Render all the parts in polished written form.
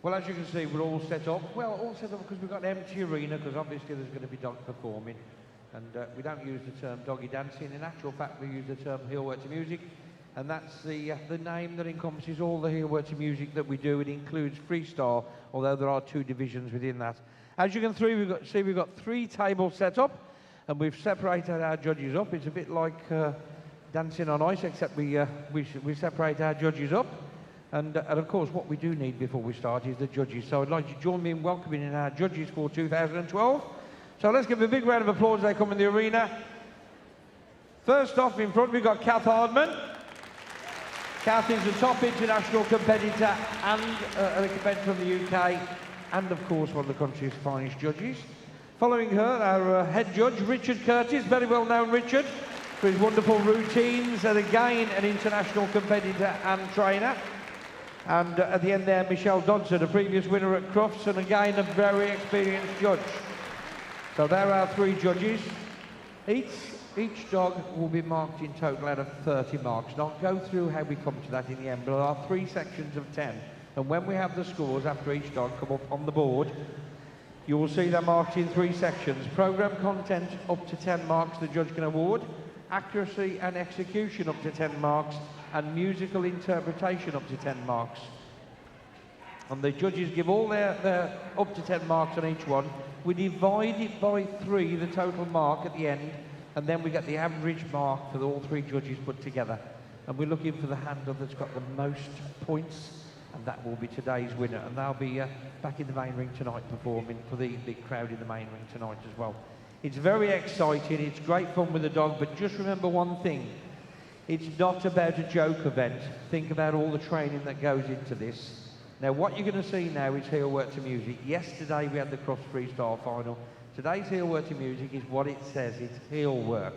Well, as you can see, we're all set up. Well, all set up because we've got an empty arena, because obviously there's going to be dogs performing. And we don't use the term doggy dancing. In actual fact, we use the term Heelwork to music. And that's the name that encompasses all the Heelwork to music that we do. It includes freestyle, although there are 2 divisions within that. As you can see, we've got 3 tables set up, and we've separated our judges up. It's a bit like dancing on ice, except we separate our judges up. And of course, what we do need before we start is the judges. So I'd like you to join me in welcoming in our judges for 2012. So let's give a big round of applause as they come in the arena. First off, in front, we've got Kath Hardman. Kath is the top international competitor and a competitor from the UK, and of course, one of the country's finest judges. Following her, our head judge, Richard Curtis, very well known Richard, for his wonderful routines, and again, an international competitor and trainer. And at the end there, Michelle Dodson, a previous winner at Crufts, and again, a very experienced judge. So there are 3 judges. Each dog will be marked in total out of 30 marks. And I'll go through how we come to that in the end, but there are 3 sections of 10. And when we have the scores after each dog come up on the board, you will see they're marked in 3 sections. Programme content up to 10 marks the judge can award, accuracy and execution up to 10 marks, and musical interpretation up to 10 marks. And the judges give all their up to 10 marks on each one. We divide it by 3, the total mark at the end, and then we get the average mark for all 3 judges put together. And we're looking for the handler that's got the most points, and that will be today's winner. And they'll be back in the main ring tonight performing for the big crowd in the main ring tonight as well. It's very exciting, it's great fun with the dog, but just remember one thing. It's not about a joke event. Think about all the training that goes into this. Now, what you're going to see now is Heelwork to music. Yesterday we had the Crufts freestyle final. Today's Heelwork to music is what it says. It's heel work.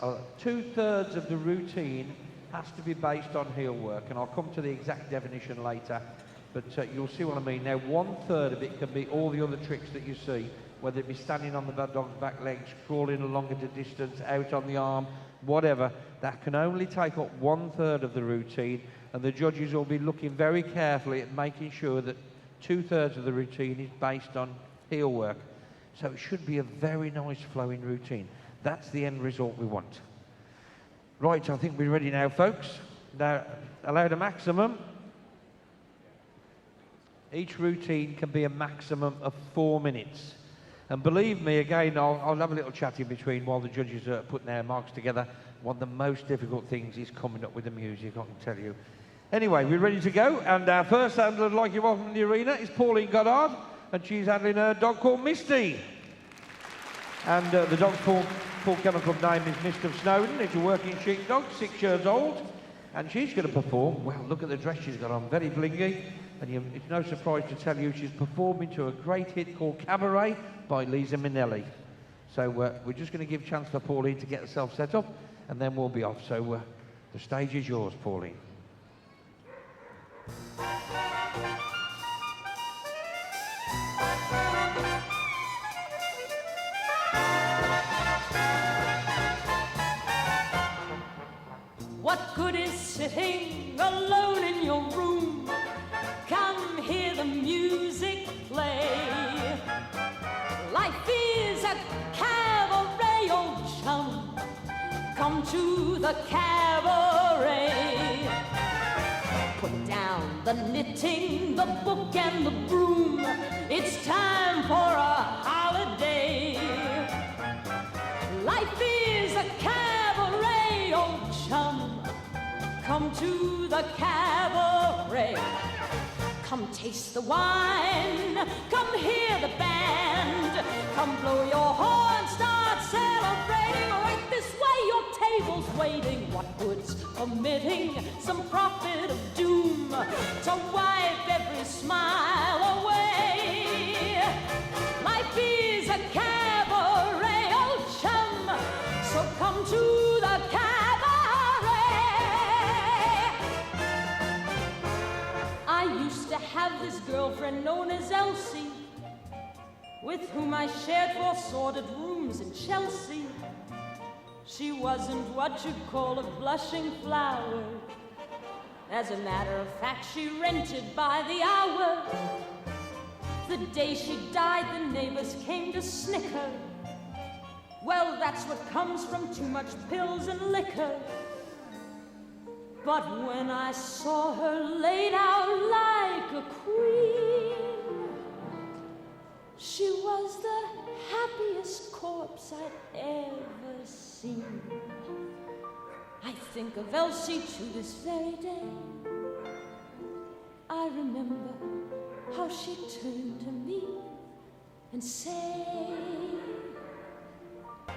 2/3 of the routine has to be based on heel work, and I'll come to the exact definition later, but you'll see what I mean. Now, 1/3 of it can be all the other tricks that you see, whether it be standing on the dog's back legs, crawling along at a distance, out on the arm, whatever. That can only take up 1/3 of the routine, and the judges will be looking very carefully at making sure that 2/3 of the routine is based on heel work. So it should be a very nice flowing routine. That's the end result we want. Right, I think we're ready now, folks. Now, allowed a maximum. Each routine can be a maximum of 4 minutes. And believe me, again, I'll have a little chat in between while the judges are putting their marks together. One of the most difficult things is coming up with the music, I can tell you. Anyway, we're ready to go. And our first handler I'd like you welcome in the arena is Pauline Goddard, and she's handling a dog called Misty. And the dog's full Kennel Club name is Mr. Snowden. It's a working sheepdog, 6 years old. And she's going to perform. Well, look at the dress she's got on, very blingy. And it's no surprise to tell you she's performing to a great hit called Cabaret by Lisa Minnelli. So we're just going to give a chance for Pauline to get herself set up, and then we'll be off. So the stage is yours, Pauline. What good is sitting alone in your room? Come hear the music play. Life is a cabaret, old chum. Come to the cabaret. Put down the knitting, the book and the broom. It's time for a holiday. Life is a cabaret, old chum. Come to the cabaret. Come taste the wine, come hear the band. Come blow your horn, start celebrating. Right this way, your table's waiting. What good's omitting some prophet of doom to wipe every smile away? Life is a cabaret, old chum, so come to the cabaret. I used to have this girlfriend known as Elsie, with whom I shared 4 sordid rooms in Chelsea. She wasn't what you'd call a blushing flower, As a matter of fact, she rented by the hour. The day she died, the neighbors came to snicker. Well, that's what comes from too much pills and liquor. But when I saw her laid out like a queen, she was the happiest corpse I'd ever seen. I think of Elsie to this very day. I remember how she turned to me and said,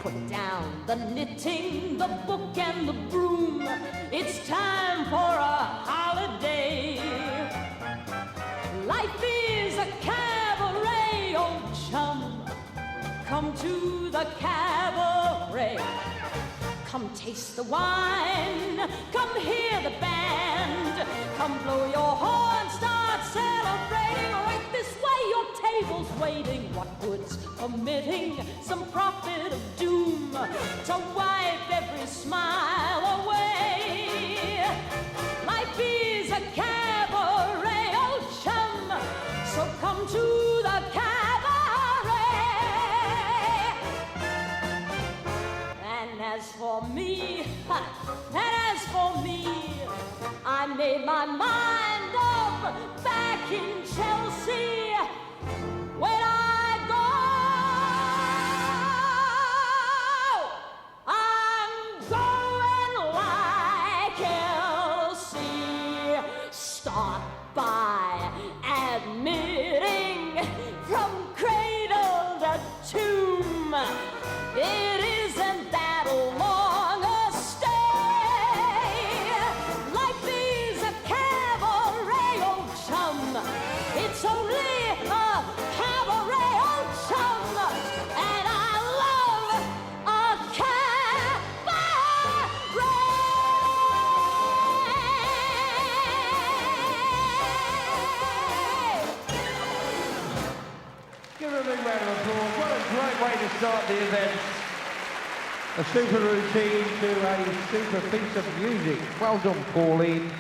"Put down the knitting, the book and the broom. It's time for a holiday. Life is a cabaret, old chum. Come to the cabaret. Come taste the wine, come hear the band. Come blow your horn, start celebrating. Right this way, your table's waiting. What good's permitting some prophet of doom to wipe every smile away? Life is a cabaret, old chum, so come to the cabaret. And as for me, I made my mind up back in Chelsea. When I go, I'm going like Elsie. Start by admitting from cradle to tomb, it isn't that long a stay. Life is a cabaret, old chum. It's only a cabaret, old chum. And I love a cabaret. Give her a big round of applause. What a great way to start the event. A super routine to a super piece of music. Well done, Pauline.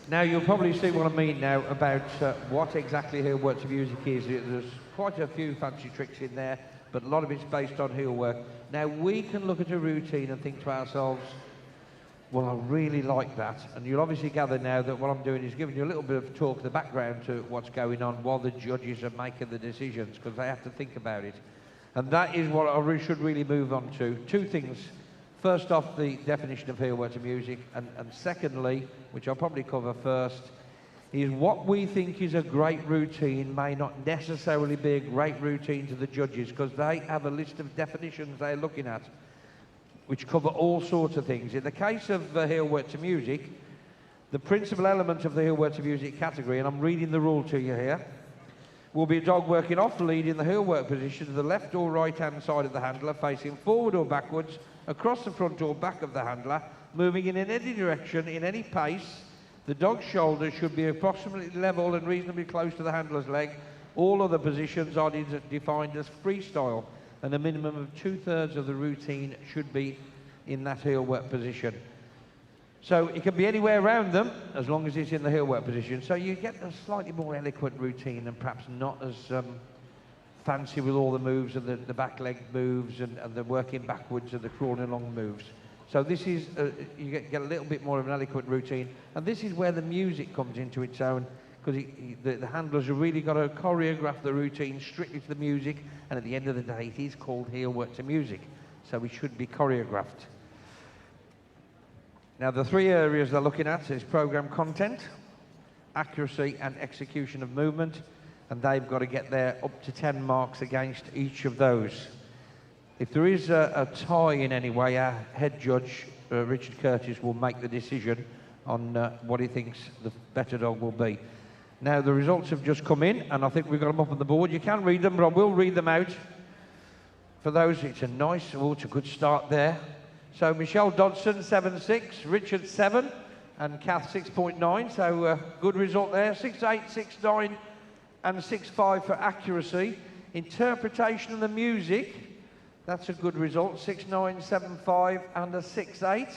Now, you'll probably see what I mean now about what exactly Heelwork to music is. There's quite a few fancy tricks in there, but a lot of it's based on Heelwork. Now, we can look at a routine and think to ourselves, well, I really like that. And you'll obviously gather now that what I'm doing is giving you a little bit of talk, the background to what's going on while the judges are making the decisions, because they have to think about it. And that is what I should really move on to. Two things. First off, the definition of Heelwork to music, and secondly, which I'll probably cover first, is what we think is a great routine may not necessarily be a great routine to the judges, because they have a list of definitions they're looking at, which cover all sorts of things. In the case of Heelwork to music, the principal element of the Heelwork to music category, and I'm reading the rule to you here, will be a dog working off the lead in the Heelwork position to the left or right-hand side of the handler, facing forward or backwards, across the front or back of the handler, moving in any direction, in any pace. The dog's shoulders should be approximately level and reasonably close to the handler's leg. All other positions are defined as freestyle, and a minimum of 2/3 of the routine should be in that Heelwork position. So it can be anywhere around them, as long as it's in the Heelwork position. So you get a slightly more eloquent routine and perhaps not as fancy with all the moves and the back leg moves and the working backwards and the crawling along moves. So this is, you get a little bit more of an eloquent routine. And this is where the music comes into its own, because the handlers have really got to choreograph the routine strictly to the music. And at the end of the day, it is called Heelwork to music. So it should be choreographed. Now, the three areas they're looking at is program content, accuracy and execution of movement, and they've got to get there up to 10 marks against each of those. If there is a tie in any way, our head judge, Richard Curtis, will make the decision on what he thinks the better dog will be. Now, the results have just come in, and I think we've got them up on the board. You can read them, but I will read them out. For those, it's a good start there. So Michelle Dodson, 7.6, Richard 7, and Kath 6.9. So good result there. 6.8, 6.9, and 6.5 for accuracy. Interpretation of the music, that's a good result. 6.9, 7.5, and a 6.8.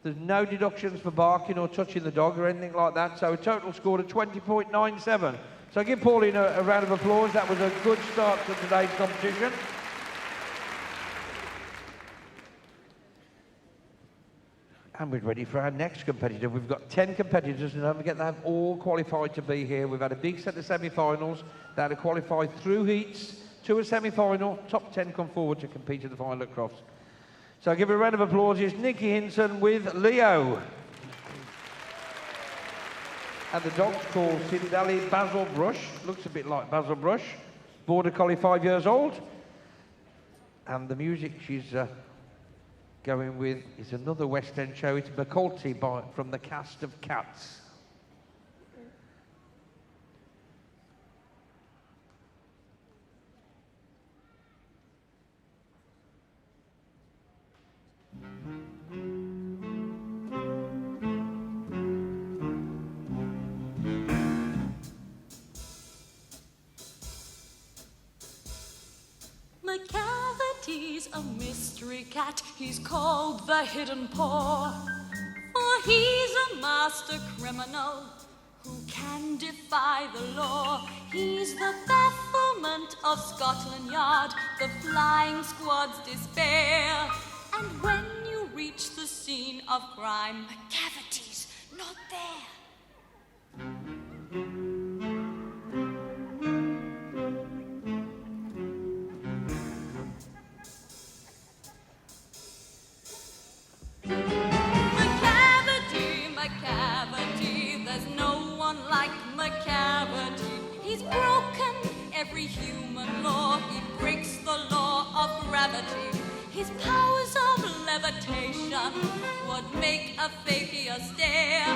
There's no deductions for barking or touching the dog or anything like that, so a total score of 20.97. So give Pauline a round of applause. That was a good start to today's competition. And we're ready for our next competitor. We've got 10 competitors, and don't forget they have all qualified to be here. We've had a big set of semi-finals. They had to qualify through heats to a semi-final. Top 10 come forward to compete in the final at Crufts. So give a round of applause. Here's Nikki Hinson with Leo. And the dog's called Sindali Basil Brush. Looks a bit like Basil Brush. Border Collie, 5 years old. And the music she's going with is another West End show. It's Macaulty from the cast of Cats. McCavity's a mystery cat. He's called the Hidden Paw, for he's a master criminal who can defy the law. He's the bafflement of Scotland Yard, the flying squad's despair. And when you reach the scene of crime, McCavity's not there. McCavity, there's no one like McCavity. He's broken every human law. He breaks the law of gravity. His powers of levitation would make a fakir stare.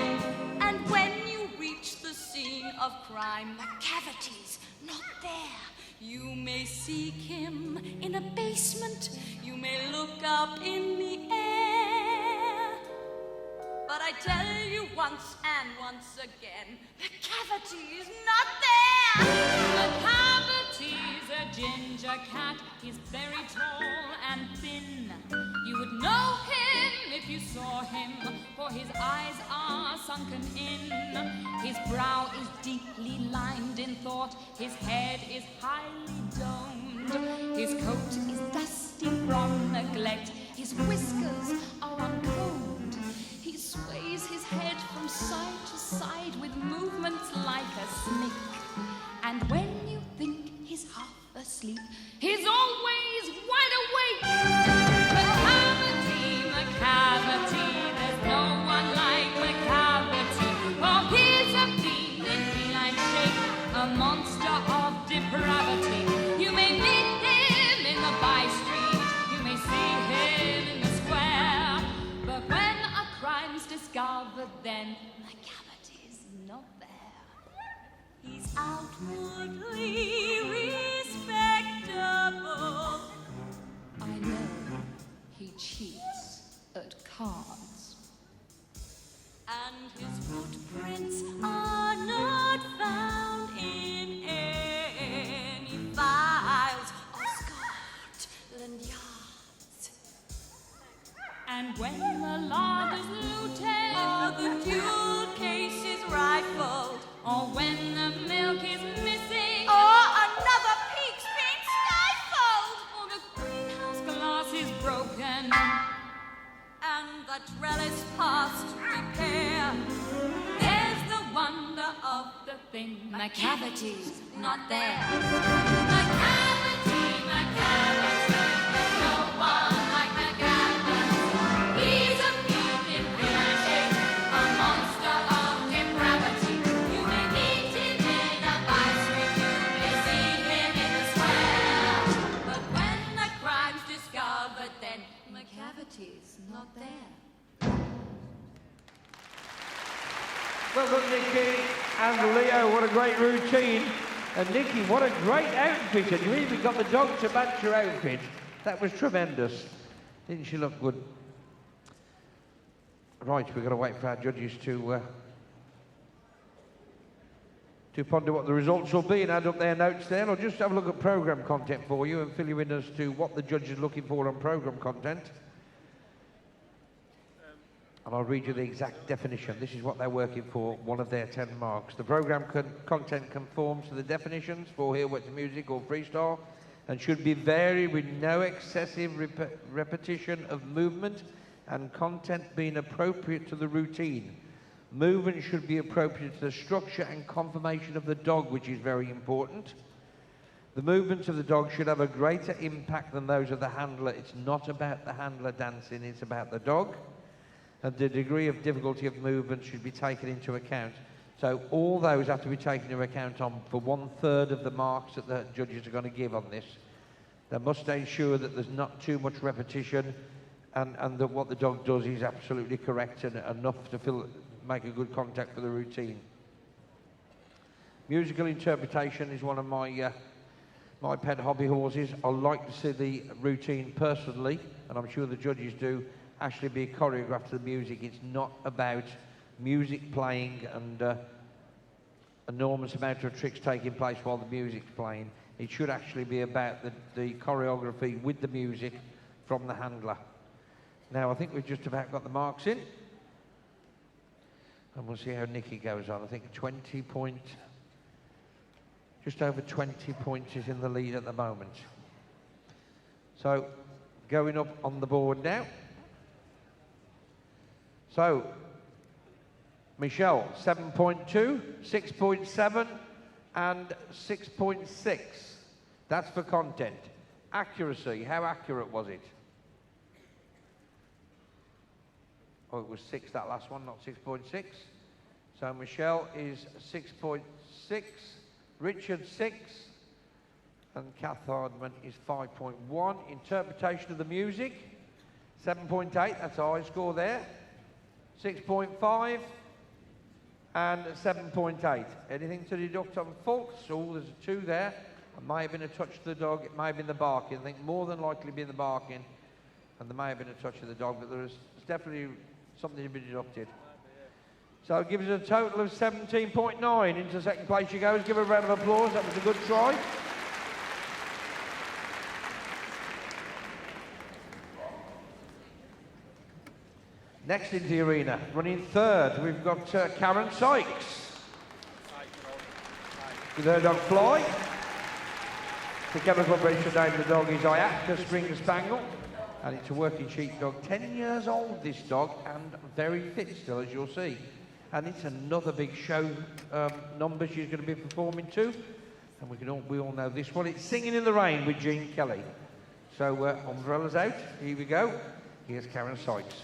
And when you reach the scene of crime, McCavity's not there. You may seek him in a basement. You may look up in the air. But I tell you once and once again, McCavity's not there! McCavity's a ginger cat. He's very tall and thin. You would know him if you saw him, for his eyes are sunken in. His brow is deeply lined in thought. His head is highly domed. His coat is dusty from neglect. His whiskers are uncombed. He sways his head from side to side with movements like a snake. And when you think he's half asleep, he's always wide awake. McCavity, there's no one like McCavity. For he's a fiend in feline shape, a monster of depravity. You may meet him in the by-street, you may see him in the square, but when a crime's discovered, then McCavity's not there. He's outwardly respectable. I know he cheats at cards. And his footprints are not found in any files of Scotland Yards. And when the law is looted, or the fuel case is rifled, or when the milk is missing, or another peak's been stifled, or the greenhouse glass is broken, and the trellis past repair, there's the wonder of the thing. McCavity's not there. McCavity, there's no one like McCavity. He's a fiend in feline shape, a monster of depravity. You may meet him in a by-street, you may see him in the square, but when the crime's discovered, then McCavity's not there. Well done, Nikki and Leo. What a great routine. And Nikki, what a great outfit. And you even got the dog to match your outfit. That was tremendous. Didn't she look good? Right, we've got to wait for our judges to ponder what the results will be and add up their notes there. I'll just have a look at programme content for you and fill you in as to what the judge is looking for on programme content. and I'll read you the exact definition. This is what they're working for, one of their 10 marks. The program content conforms to the definitions for Heelwork music or freestyle and should be varied with no excessive repetition of movement and content being appropriate to the routine. Movement should be appropriate to the structure and conformation of the dog, which is very important. The movements of the dog should have a greater impact than those of the handler. It's not about the handler dancing, it's about the dog. And the degree of difficulty of movement should be taken into account. So all those have to be taken into account for 1/3 of the marks that the judges are going to give on this. They must ensure that there's not too much repetition and that what the dog does is absolutely correct and enough to make a good contact for the routine. Musical interpretation is one of my my pet hobby horses. I like to see the routine personally, and I'm sure the judges do, actually be choreographed to the music. It's not about music playing and enormous amount of tricks taking place while the music's playing. It should actually be about the choreography with the music from the handler. Now, I think we've just about got the marks in. And we'll see how Nikki goes on. I think just over 20 points is in the lead at the moment. So, going up on the board now. So, Michelle, 7.2, 6.7, and 6.6. That's for content. Accuracy, how accurate was it? Oh, it was 6, that last one, not 6.6. So Michelle is 6.6, Richard 6, and Kath Hardman is 5.1. Interpretation of the music, 7.8, that's a high score there. 6.5 and 7.8. Anything to deduct on faults? Oh, there's a 2 there. It may have been a touch to the dog, it may have been the barking. I think more than likely been the barking, and there may have been a touch of the dog, but there's definitely something to be deducted. So it gives us a total of 17.9. Into second place she goes. Give her a round of applause. That was a good try. Next into the arena, running third, we've got Karen Sykes. With her dog Fly. The Kennel Club registered name of the dog is Iacta Springer Spaniel. And it's a working sheepdog, 10 years old, this dog, and very fit still, as you'll see. And it's another big show number she's going to be performing to. And we all know this one. It's Singing in the Rain with Gene Kelly. So, umbrellas out. Here we go. Here's Karen Sykes.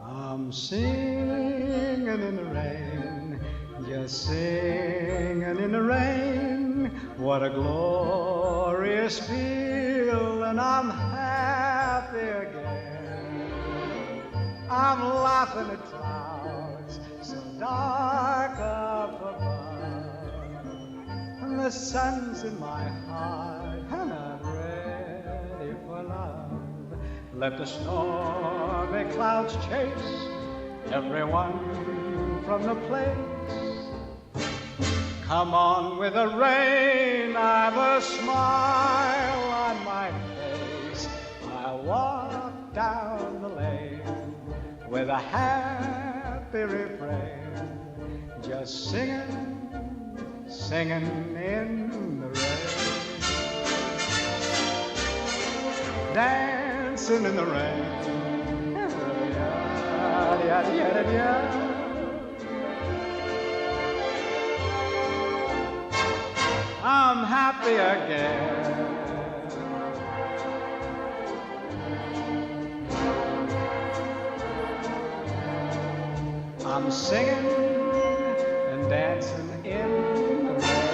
I'm singing in the rain, just singing in the rain. What a glorious feeling, I'm happy again. I'm laughing at clouds so dark up above, and the sun's in my heart, and I'm ready for love. Let the stormy clouds chase everyone from the place. Come on with the rain, I've a smile on my face. I walk down the lane with a happy refrain, just singing, singing in the rain. Dancing in the rain. I'm happy again. I'm singing and dancing in the rain.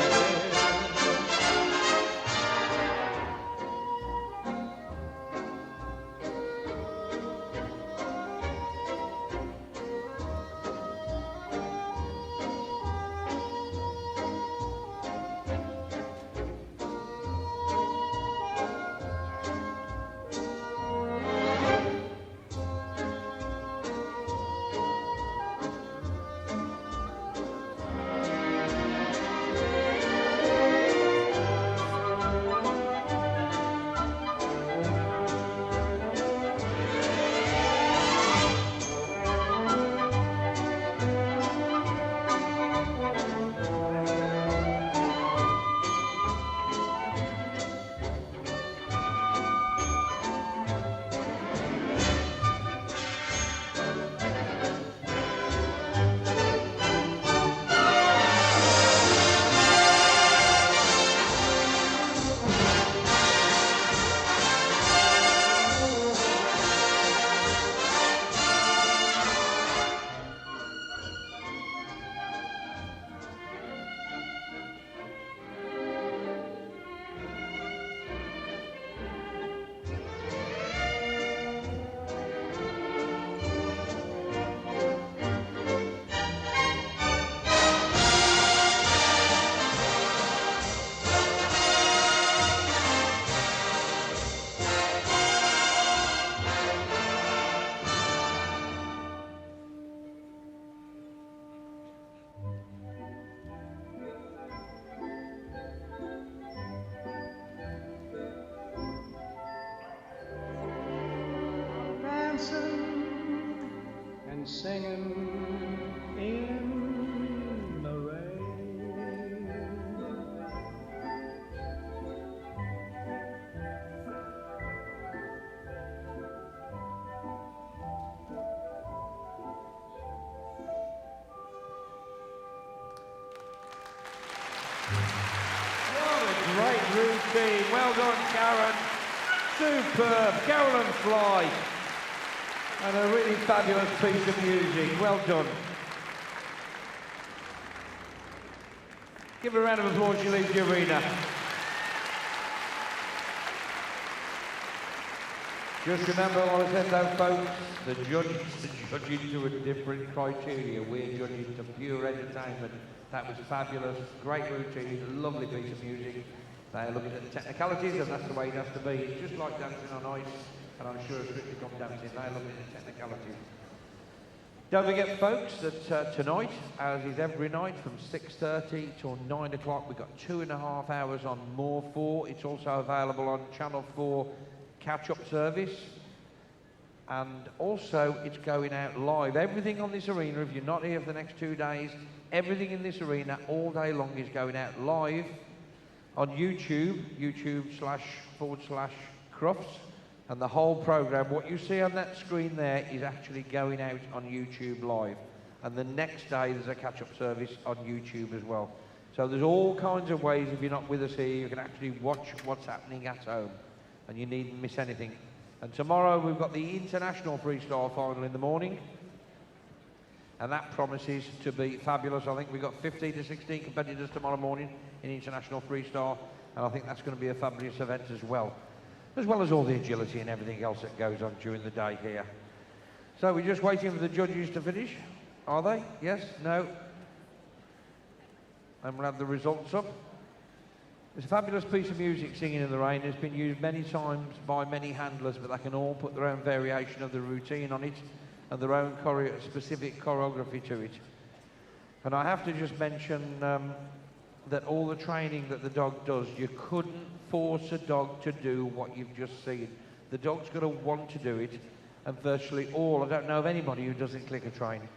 singing in the rain. What a great routine. Well done, Karen. Superb. Carolyn Fly. And a really fabulous piece of music. Well done. Give her a round of applause, she leaves the arena. Just remember what I said though, folks, the judging to a different criteria. We're judging to pure entertainment. That was fabulous, great routine, lovely piece of music. They're looking at the technicalities, and that's the way it has to be. It's just like dancing on ice, and I'm sure Strictly Come Dancing, they're looking at the technicalities. Don't forget, folks, that tonight, as is every night, from 6:30 till 9 o'clock, we've got 2.5 hours on More 4. It's also available on Channel 4 catch-up service. And also, it's going out live. Everything on this arena, if you're not here for the next 2 days, everything in this arena all day long is going out live on YouTube, YouTube//Crufts. And the whole programme, what you see on that screen there, is actually going out on YouTube live. And the next day, there's a catch-up service on YouTube as well. So there's all kinds of ways, if you're not with us here, you can actually watch what's happening at home. And you needn't miss anything. And tomorrow, we've got the International Freestyle Final in the morning. And that promises to be fabulous. I think we've got 15 to 16 competitors tomorrow morning in International Freestyle. And I think that's going to be a fabulous event as well as all the agility and everything else that goes on during the day here. So we're just waiting for the judges to finish. Are they? Yes? No? And we'll have the results up. It's a fabulous piece of music, Singing in the Rain. It's been used many times by many handlers, but they can all put their own variation of the routine on it and their own specific choreography to it. And I have to just mention that all the training that the dog does, you couldn't force a dog to do what you've just seen. The dog's got to want to do it, and virtually all, I don't know of anybody who doesn't clicker train.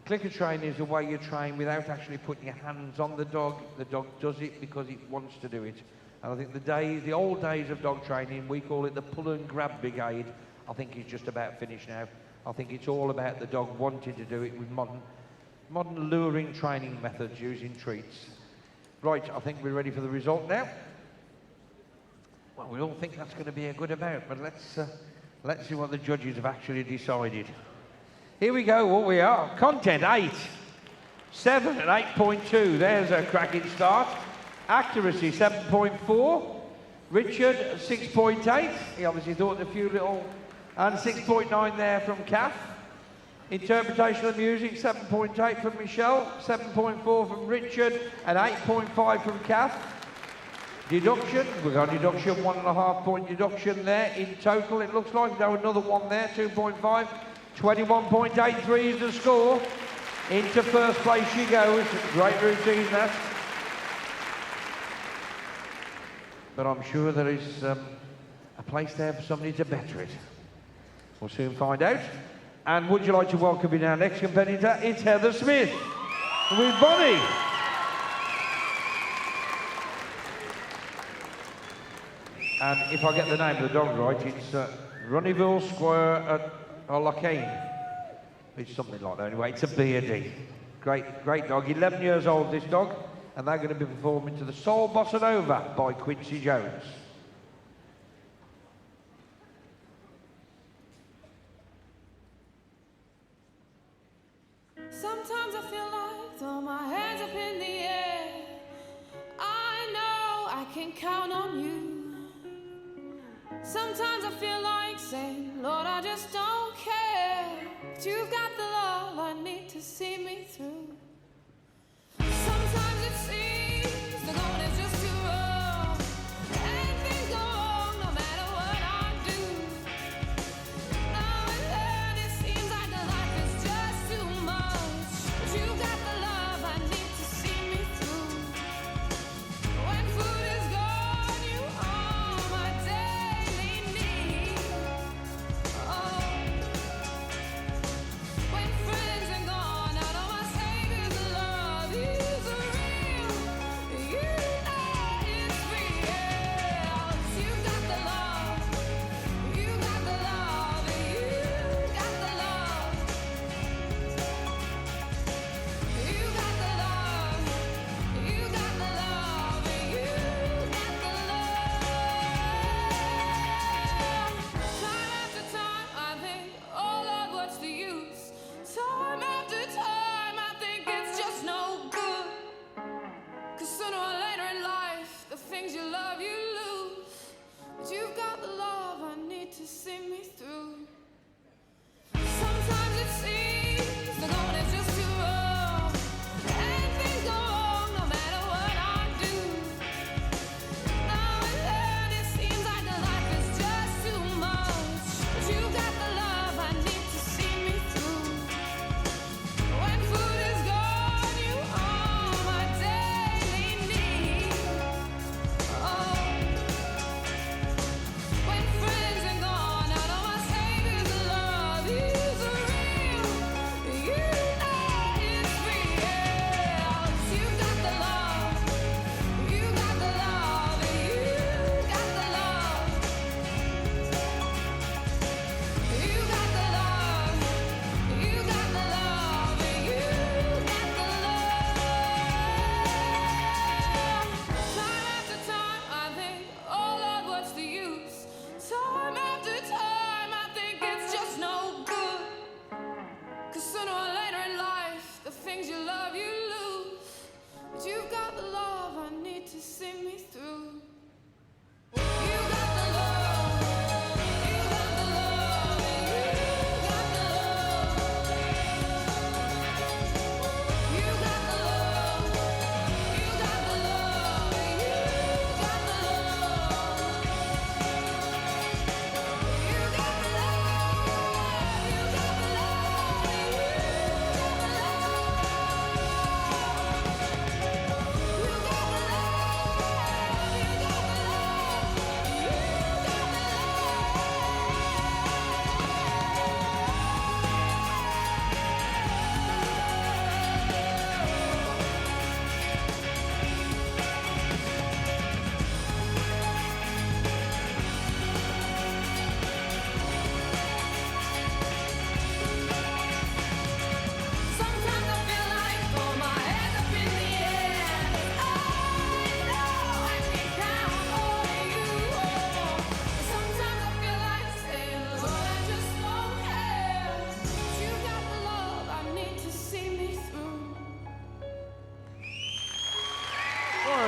Clicker train is the way you train without actually putting your hands on the dog. The dog does it because it wants to do it. And I think the old days of dog training, we call it the pull and grab brigade, I think is just about finished now. I think it's all about the dog wanting to do it with modern luring training methods using treats. Right, I think we're ready for the result now. Well, we all think that's going to be a good amount, but let's see what the judges have actually decided. Here we go, what we are. Content, 8. 7 and 8.2. There's a cracking start. Accuracy, 7.4. Richard, 6.8. He obviously thought a few little... And 6.9 there from Kath. Interpretation of music, 7.8 from Michelle, 7.4 from Richard, and 8.5 from Kath. Deduction, we've got deduction, 1.5 point deduction there in total, it looks like. No, another one there, 2.5. 21.83 is the score. Into first place she goes. Great routine, that. But I'm sure there is a place there for somebody to better it. We'll soon find out. And would you like to welcome in our next competitor? It's Heather Smith with Bonnie. And if I get the name of the dog right, it's Runnyville Square at Lockane. It's something like that anyway. It's a beardie. Great dog. 11 years old, this dog. And they're going to be performing to the Soul Bossa Nova by Quincy Jones. Sometimes I feel like throw my hands up in the air. I know I can count on you. Sometimes I feel like saying, Lord, I just don't care. But you've got the love I need to see me through. Sometimes it seems the going is just too rough, and things go wrong no matter what I do. Now and then it seems like the life is just too much, but you got the love I need to see me through. When food is gone, you are my daily need. Oh, when friends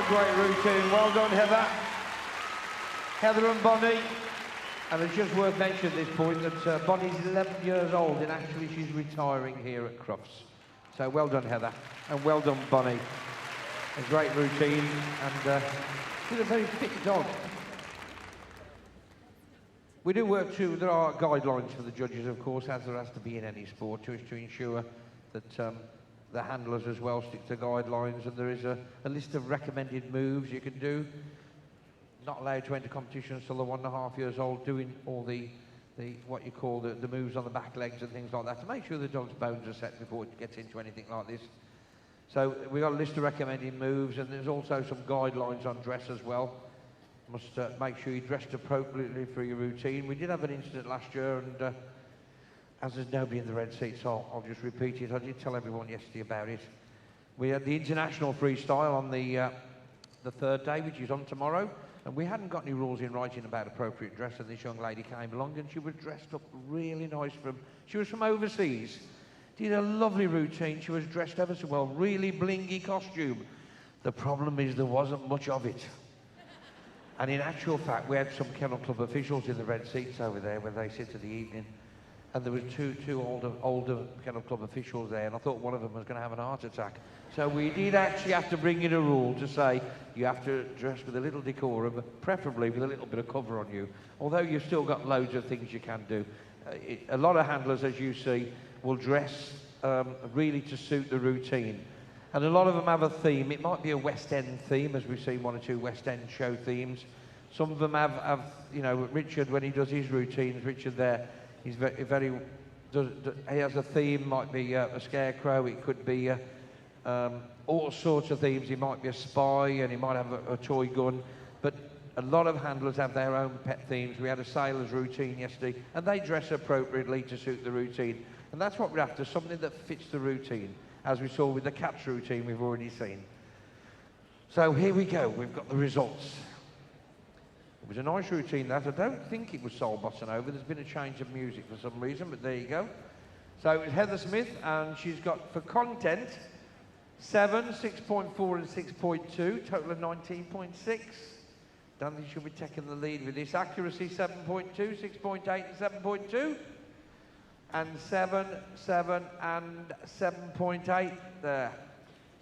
great routine. Well done, Heather. Heather and Bonnie. And it's just worth mentioning at this point that Bonnie's 11 years old and actually she's retiring here at Crufts. So well done, Heather. And well done, Bonnie. A great routine and she's a very fit dog. We do work too, there are guidelines for the judges, of course, as there has to be in any sport, to ensure that the handlers as well stick to guidelines, and there is a list of recommended moves you can do. Not allowed to enter competitions till they're 1.5 years old, doing all the what you call the moves on the back legs and things like that, to make sure the dog's bones are set before it gets into anything like this. So we've got a list of recommended moves, and there's also some guidelines on dress as well. Must make sure you're dressed appropriately for your routine. We did have an incident last year, and as there's nobody in the red seat, so I'll just repeat it. I did tell everyone yesterday about it. We had the international freestyle on the third day, which is on tomorrow, and we hadn't got any rules in writing about appropriate dress, and this young lady came along, and she was dressed up really nice she was from overseas. Did a lovely routine. She was dressed ever so well, really blingy costume. The problem is there wasn't much of it. And in actual fact, we had some Kennel Club officials in the red seats over there where they sit in the evening. And there was two older Kennel Club officials there, and I thought one of them was going to have an heart attack. So we did actually have to bring in a rule to say you have to dress with a little decorum, preferably with a little bit of cover on you. Although you've still got loads of things you can do. A lot of handlers, as you see, will dress really to suit the routine. And a lot of them have a theme. It might be a West End theme, as we've seen 1 or 2 West End show themes. Some of them have you know, Richard, when he does his routines, Richard there, he's he has a theme, might be a scarecrow, it could be all sorts of themes. He might be a spy, and he might have a toy gun. But a lot of handlers have their own pet themes. We had a sailor's routine yesterday, and they dress appropriately to suit the routine. And that's what we're after, something that fits the routine, as we saw with the cat's routine we've already seen. So here we go, we've got the results. It was a nice routine, that. I don't think it was soul bossa nova. There's been a change of music for some reason, but there you go. So it was Heather Smith, and she's got, for content, 7, 6.4 and 6.2, total of 19.6. Don't think she'll be taking the lead with this. Accuracy, 7.2, 6.8 and 7.2. And 7, 7 and 7.8 there.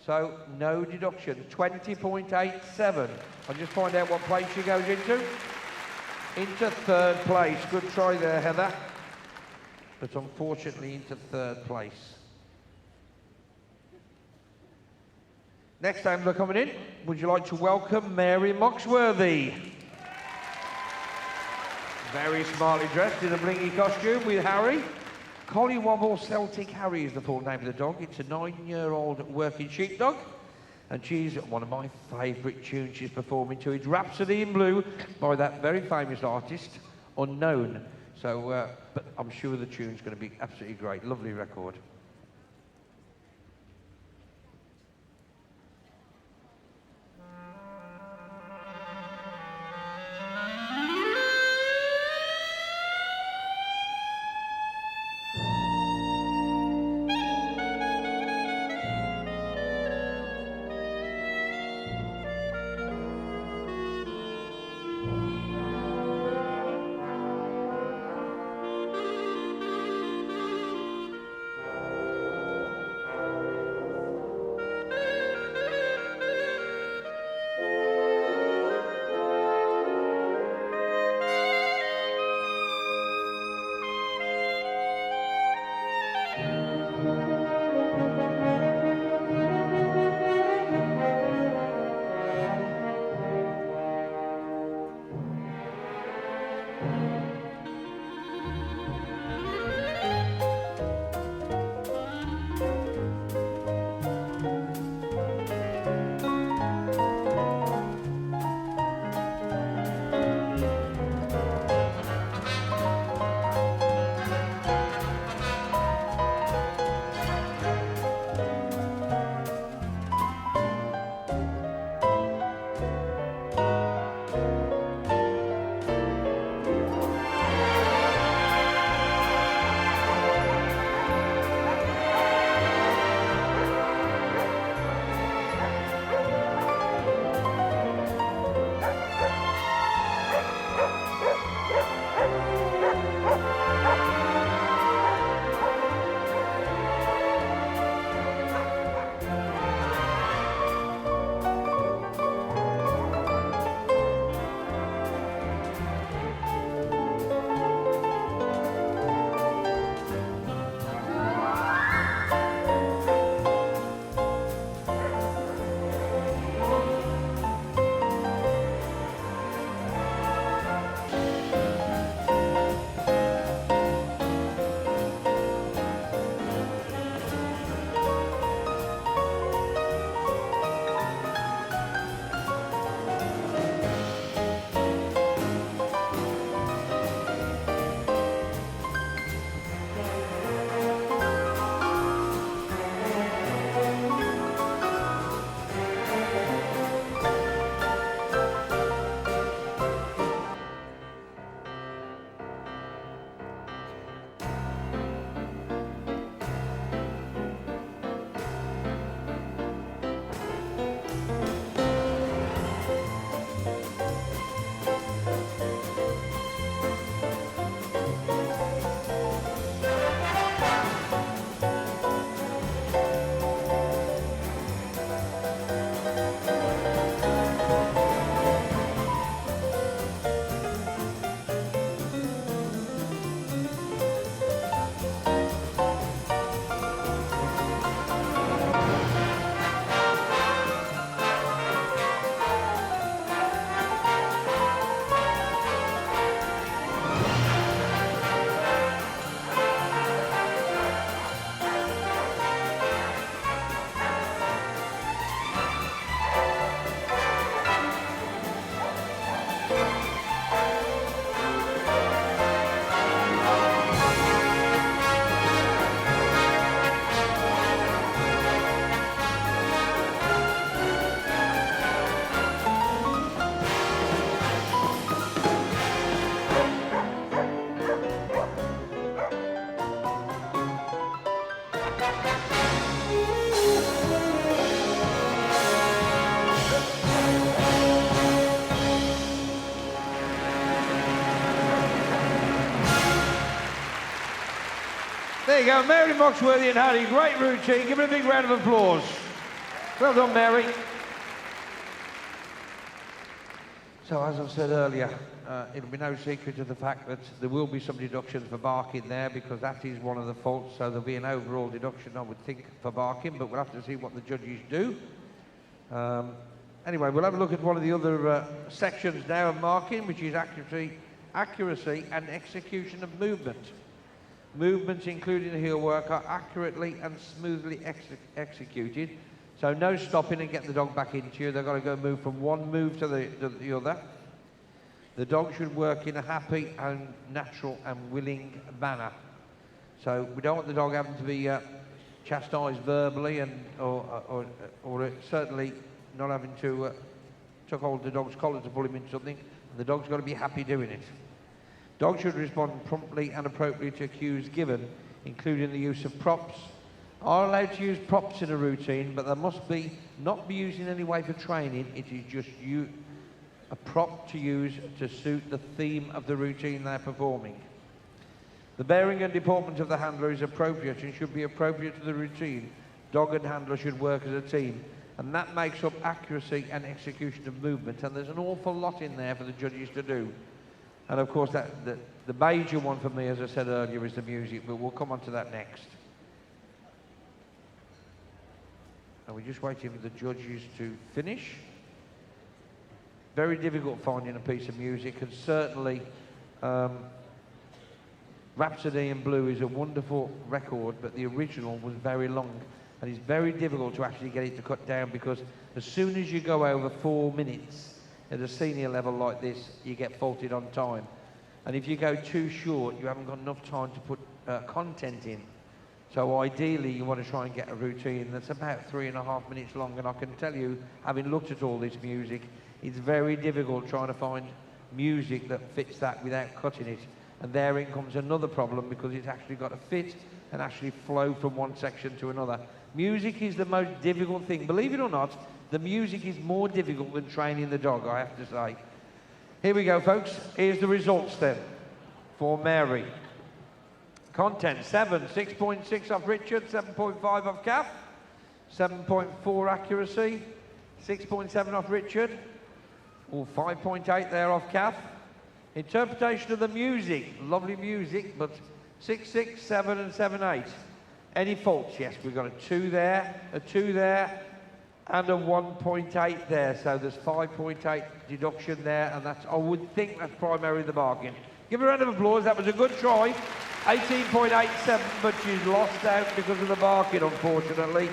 So no deduction, 20.87. I'll just find out what place she goes into. Into third place. Good try there, Heather. But unfortunately into third place. Next handler coming in, would you like to welcome Mary Moxworthy? Very smartly dressed in a blingy costume with Harry. Collywobble Celtic Harry is the full name of the dog. It's a 9-year-old working sheepdog, and she's one of my favourite tunes she's performing to. It's Rhapsody in Blue by that very famous artist, Unknown. So, but I'm sure the tune's going to be absolutely great. Lovely record. you go, Mary Moxworthy and Harry, great routine. Give it a big round of applause. Well done, Mary. So, as I said earlier, it'll be no secret of the fact that there will be some deductions for barking there, because that is one of the faults. So there'll be an overall deduction, I would think, for barking, but we'll have to see what the judges do. Anyway, we'll have a look at one of the other sections now of marking, which is accuracy and execution of movement. Movements, including the heel work, are accurately and smoothly executed. So no stopping and getting the dog back into you. They've got to go move from one move to the other. The dog should work in a happy and natural and willing manner. So we don't want the dog having to be chastised verbally, and or certainly not having to tuck hold of the dog's collar to pull him into something. And the dog's got to be happy doing it. Dogs should respond promptly and appropriately to cues given, including the use of props. Are allowed to use props in a routine, but they must not be used in any way for training. It is just a prop to use to suit the theme of the routine they're performing. The bearing and deportment of the handler is appropriate and should be appropriate to the routine. Dog and handler should work as a team, and that makes up accuracy and execution of movement, and there's an awful lot in there for the judges to do. And of course, the major one for me, as I said earlier, is the music, but we'll come on to that next. And we're just waiting for the judges to finish. Very difficult finding a piece of music, and certainly Rhapsody in Blue is a wonderful record, but the original was very long, and it's very difficult to actually get it to cut down, because as soon as you go over 4 minutes at a senior level like this, you get faulted on time. And if you go too short, you haven't got enough time to put content in. So ideally, you want to try and get a routine that's about 3.5 minutes long, and I can tell you, having looked at all this music, it's very difficult trying to find music that fits that without cutting it. And therein comes another problem, because it's actually got to fit and actually flow from one section to another. Music is the most difficult thing. Believe it or not, the music is more difficult than training the dog, I have to say. Here we go, folks. Here's the results then for Mary. Content, 7, 6.6 off Richard, 7.5 off Kath, 7.4 accuracy, 6.7 off Richard, or 5.8 there off Kath. Interpretation of the music, lovely music, but 6, 6, 7 and 7, 8. Any faults? Yes, we've got a 2 there, a 2 there, and a 1.8 there. So there's 5.8 deduction there, and that's, I would think that's primarily the bargain. Give her a round of applause, that was a good try. 18.87, but she's lost out because of the barking, unfortunately.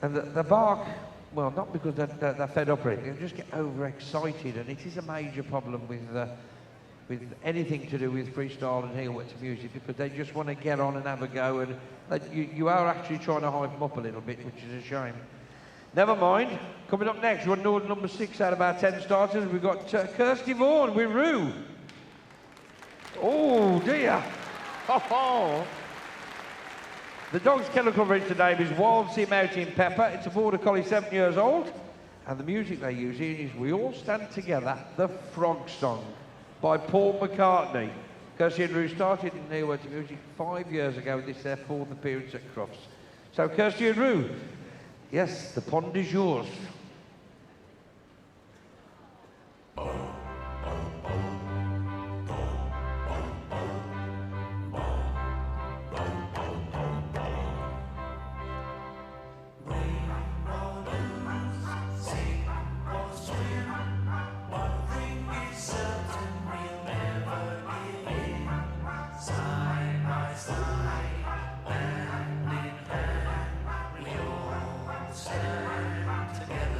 And the bark, well, not because they're fed up or anything, they just get overexcited, and it is a major problem with anything to do with freestyle and heel work music, because they just want to get on and have a go, and you are actually trying to hype them up a little bit, which is a shame. Never mind. Coming up next, we're on order number 6 out of our 10 starters. We've got Kirsty Vaughan with Roo. Oh dear. Oh. The dog's Kennel Club registered name is Wild Sea Mountain Pepper. It's a border collie, 7 years old. And the music they use here is We All Stand Together, the Frog Song by Paul McCartney. Kirsty and Roo started in heel work music 5 years ago. This is their 4th appearance at Crufts. So Kirsty and Roo, yes, the pond is yours. Together.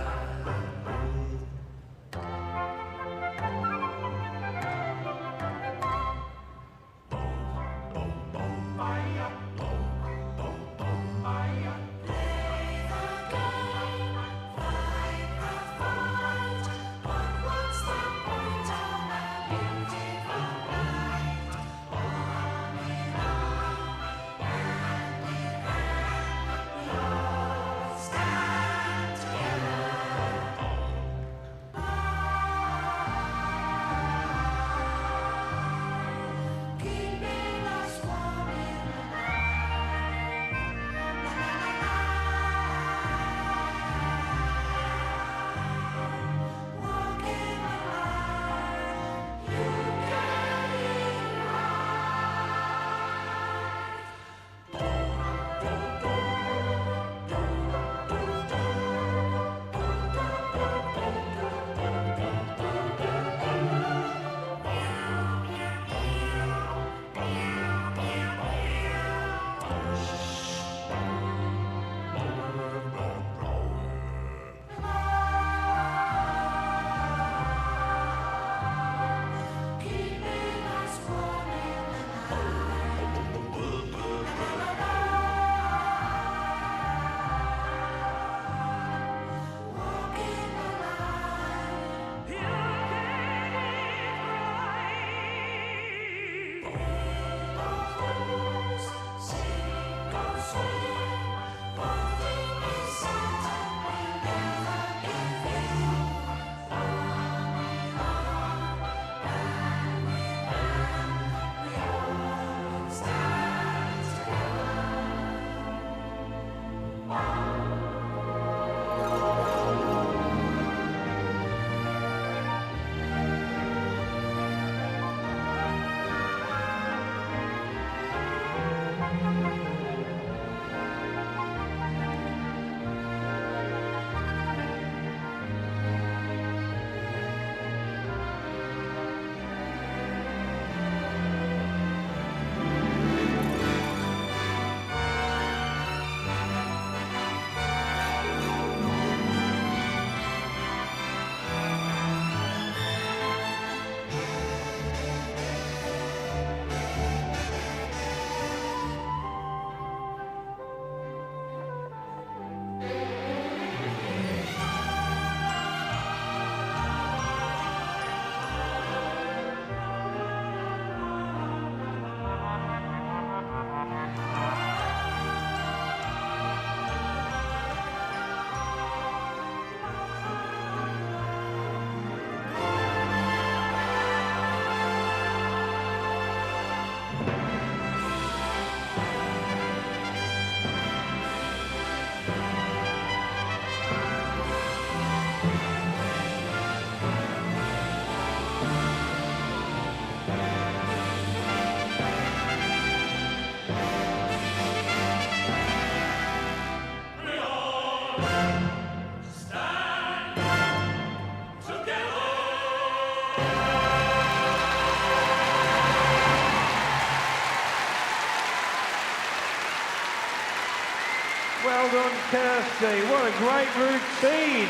Well done, Kirsty. What a great routine.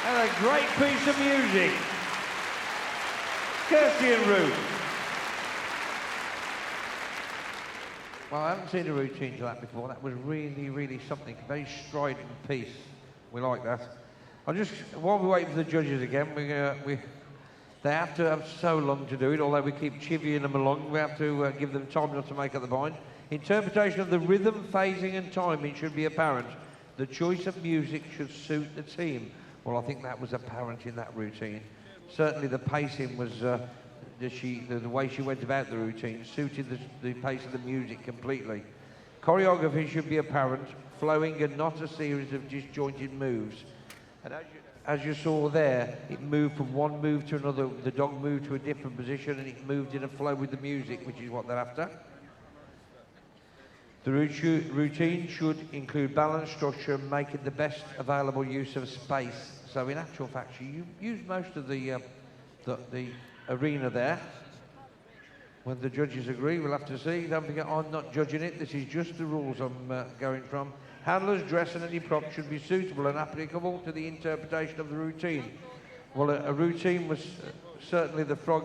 And a great piece of music. Kirsty and Ruth. Well, I haven't seen a routine to that before. That was really, really something. A very strident piece. We like that. I'll just, while we wait for the judges again, they have to have so long to do it, although we keep chivying them along. We have to give them time not to make up the mind. Interpretation of the rhythm, phasing and timing should be apparent. The choice of music should suit the team. Well, I think that was apparent in that routine. Certainly the pacing was, the way she went about the routine suited the pace of the music completely. Choreography should be apparent, flowing and not a series of disjointed moves. And as you saw there, it moved from one move to another. The dog moved to a different position and it moved in a flow with the music, which is what they're after. The routine should include balance, structure, and making the best available use of space. So in actual fact, you used most of the arena there. When the judges agree, we'll have to see. Don't forget, I'm not judging it. This is just the rules I'm going from. Handlers, dress and any prop should be suitable and applicable to the interpretation of the routine. Well, a routine was certainly the frog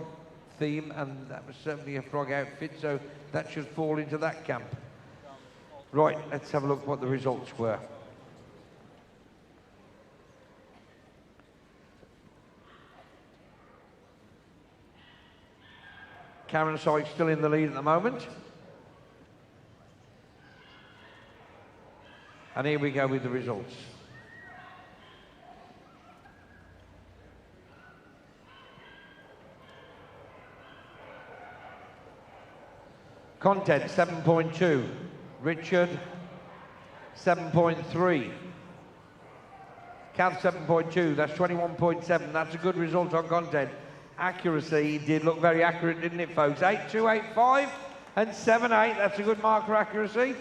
theme, and that was certainly a frog outfit, so that should fall into that camp. Right, let's have a look what the results were. Karen Sykes still in the lead at the moment. And here we go with the results. Content, 7.2. Richard, 7.3. Kath, 7.2. That's 21.7. That's a good result on content. Accuracy did look very accurate, didn't it, folks? 8.285 and 7.8. That's a good mark for accuracy.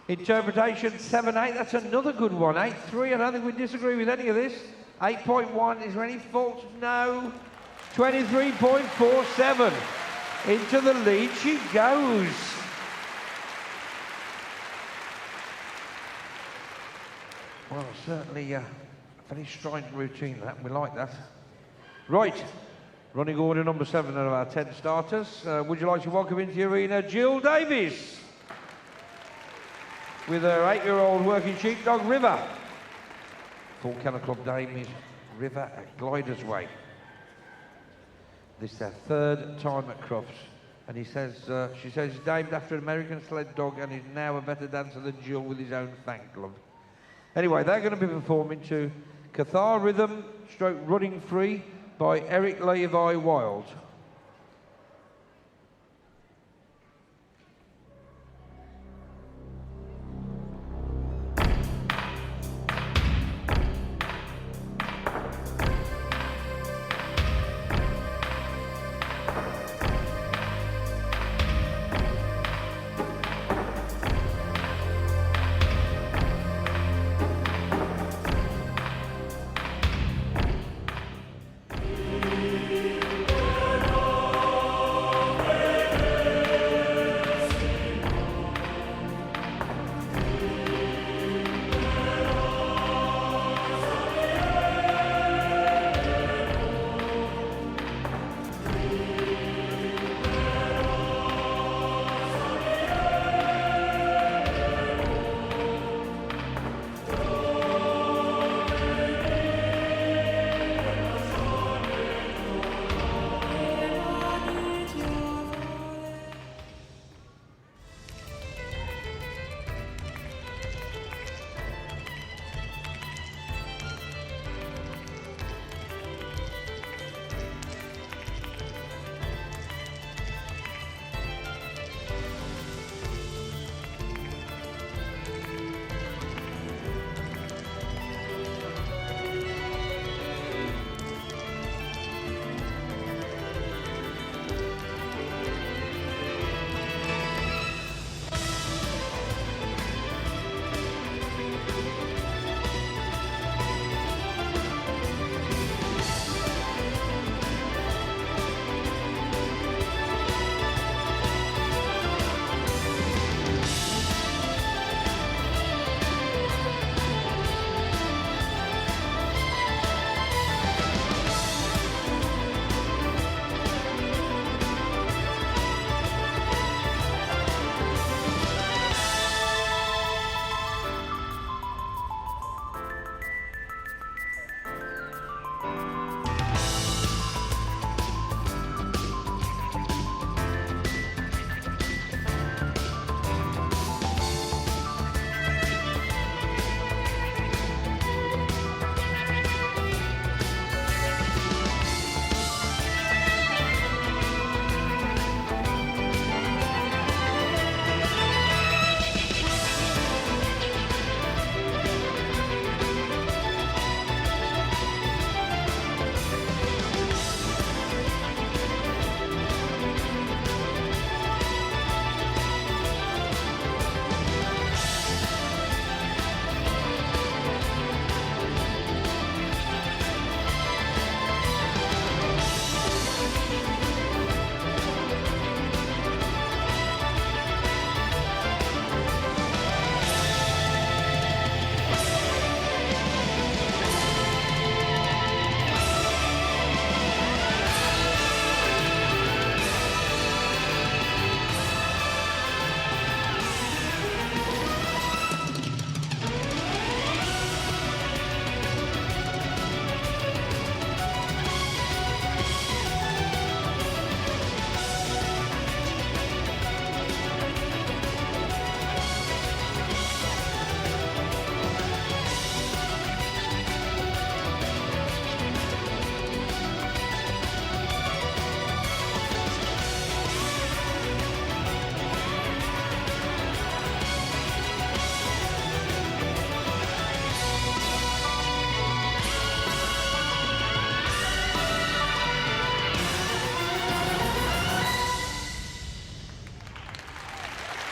Interpretation, 7.8. That's another good one. 8.3. I don't think we disagree with any of this. 8.1. Is there any faults? No. 23.47. Into the lead she goes. Well, certainly a very strident routine, that. We like that. Right. Running order number 7 out of our 10 starters. Would you like to welcome into the arena Jill Davies with her 8-year-old working sheepdog River. Full Kennel Club name is River at Gliders Way. This is their 3rd time at Crufts, and she says he's named after an American sled dog and is now a better dancer than Jill with his own fan club. Anyway, they're going to be performing to Cathar Rhythm stroke Running Free by Eric Levi Wild.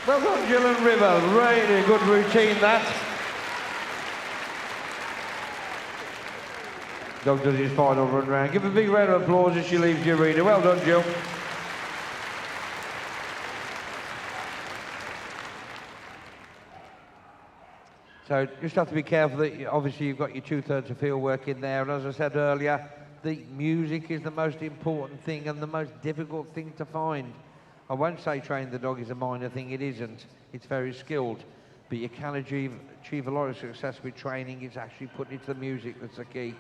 Well done, Jill and River. Really good routine, that. Dog does his final run round. Give a big round of applause as she leaves the arena. Well done, Jill. So just have to be careful that obviously you've got your 2/3 of field work in there, and as I said earlier, the music is the most important thing and the most difficult thing to find. I won't say training the dog is a minor thing, it isn't. It's very skilled, but you can achieve a lot of success with training. It's actually putting it to the music that's the key.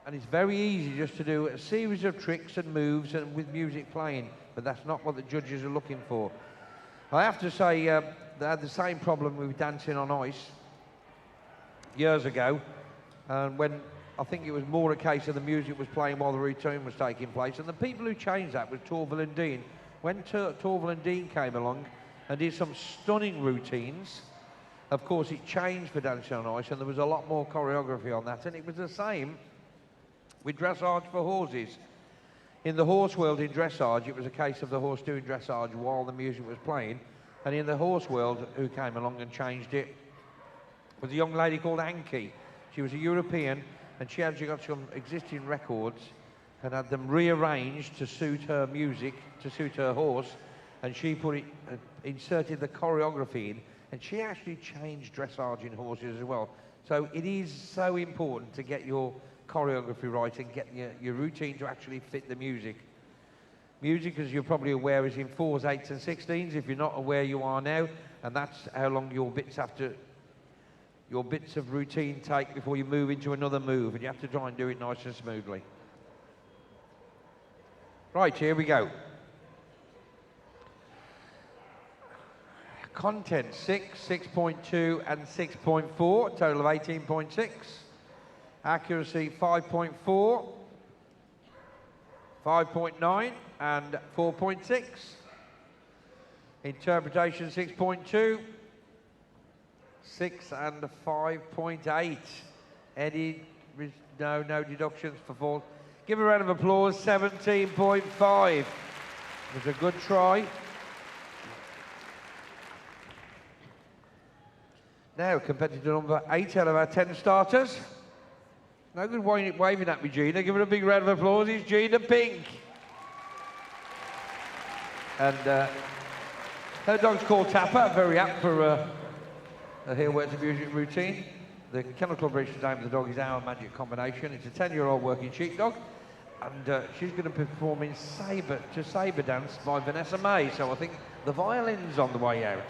And it's very easy just to do a series of tricks and moves and with music playing, but that's not what the judges are looking for. I have to say, they had the same problem with dancing on ice years ago, and when I think it was more a case of the music was playing while the routine was taking place, and the people who changed that was Torval and Dean. When Torval and Dean came along and did some stunning routines, of course it changed for dancing on ice, and there was a lot more choreography on that, and it was the same with dressage for horses. In the horse world in dressage, it was a case of the horse doing dressage while the music was playing. And in the horse world, who came along and changed it was a young lady called Anki. She was a European, and she actually got some existing records and had them rearranged to suit her music, to suit her horse. And she put it, inserted the choreography in, and she actually changed dressage in horses as well. So it is so important to get your choreography right and get your routine to actually fit the music. Music, as you're probably aware, is in 4s, 8s and 16s. If you're not aware, you are now, and that's how long your bits of routine take before you move into another move, and you have to try and do it nice and smoothly. Right, here we go. Content 6, 6.2 and 6.4, total of 18.6. Accuracy 5.4, 5.9 and 4.6. Interpretation 6.2, 6 and 5.8. No deductions for fall. Give a round of applause, 17.5. It was a good try. Now, competitor number 8 out of our 10 starters. No good waving at me, Gina. Give her a big round of applause. It's Gina Pink. And her dog's called Tapper, very apt for a Heelwork music routine. The Kennel Club registered name of the dog is Our Magic Combination. It's a 10-year-old working sheepdog, and she's going to be performing Sabre Dance by Vanessa May. So I think the violin's on the way out.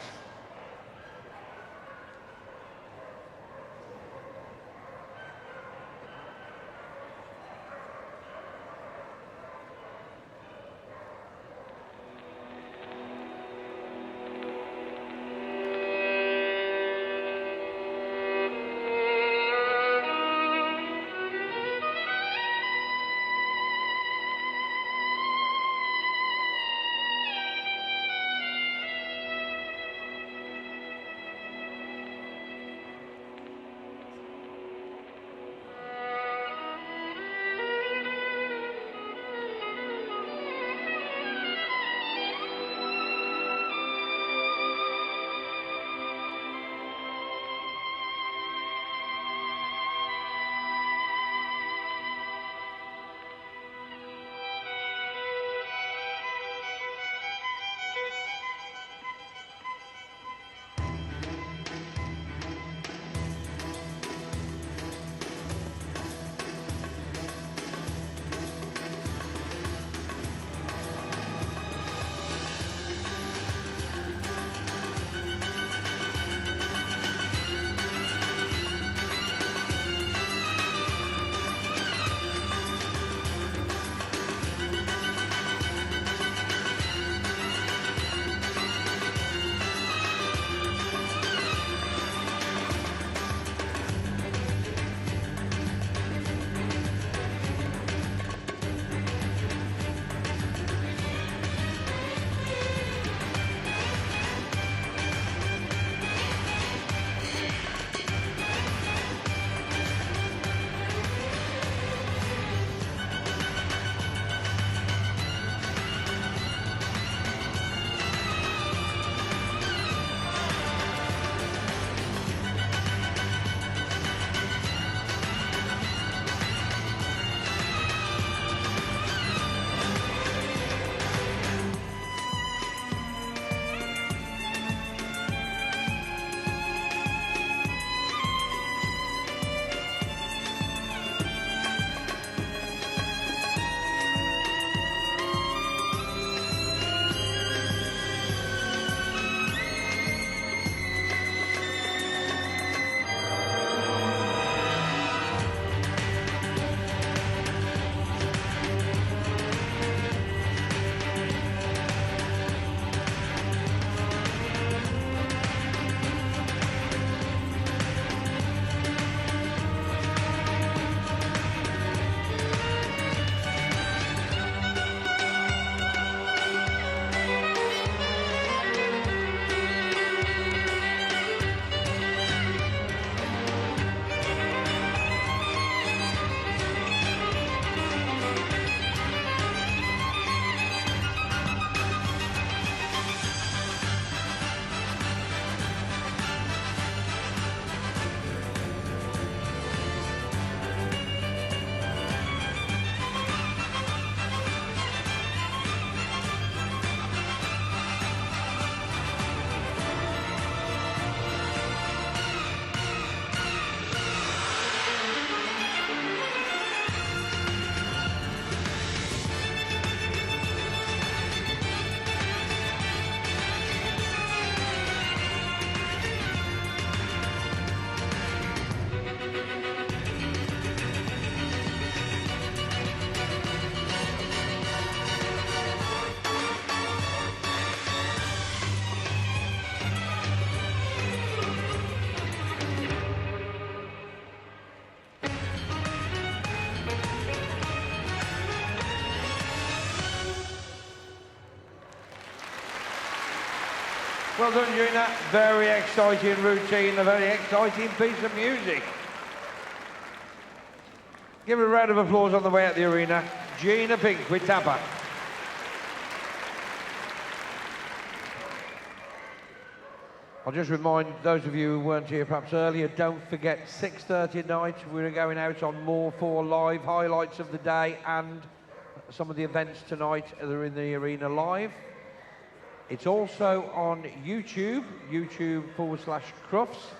Well done, Gina. Very exciting routine, a very exciting piece of music. Give her a round of applause on the way out the arena. Gina Pink with Tapper. I'll just remind those of you who weren't here perhaps earlier, don't forget 6:30 tonight, we're going out on more for live highlights of the day and some of the events tonight that are in the arena live. It's also on YouTube, YouTube/Crufts.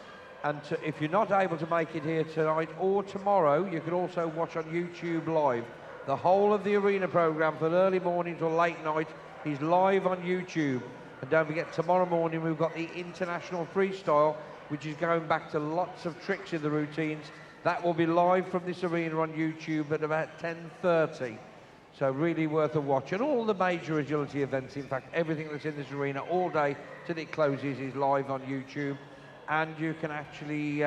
And if you're not able to make it here tonight or tomorrow, you can also watch on YouTube live. The whole of the arena programme from early morning till late night is live on YouTube. And don't forget, tomorrow morning we've got the International Freestyle, which is going back to lots of tricks in the routines. That will be live from this arena on YouTube at about 10:30. So really worth a watch. And all the major agility events, in fact, everything that's in this arena all day till it closes is live on YouTube. And you can actually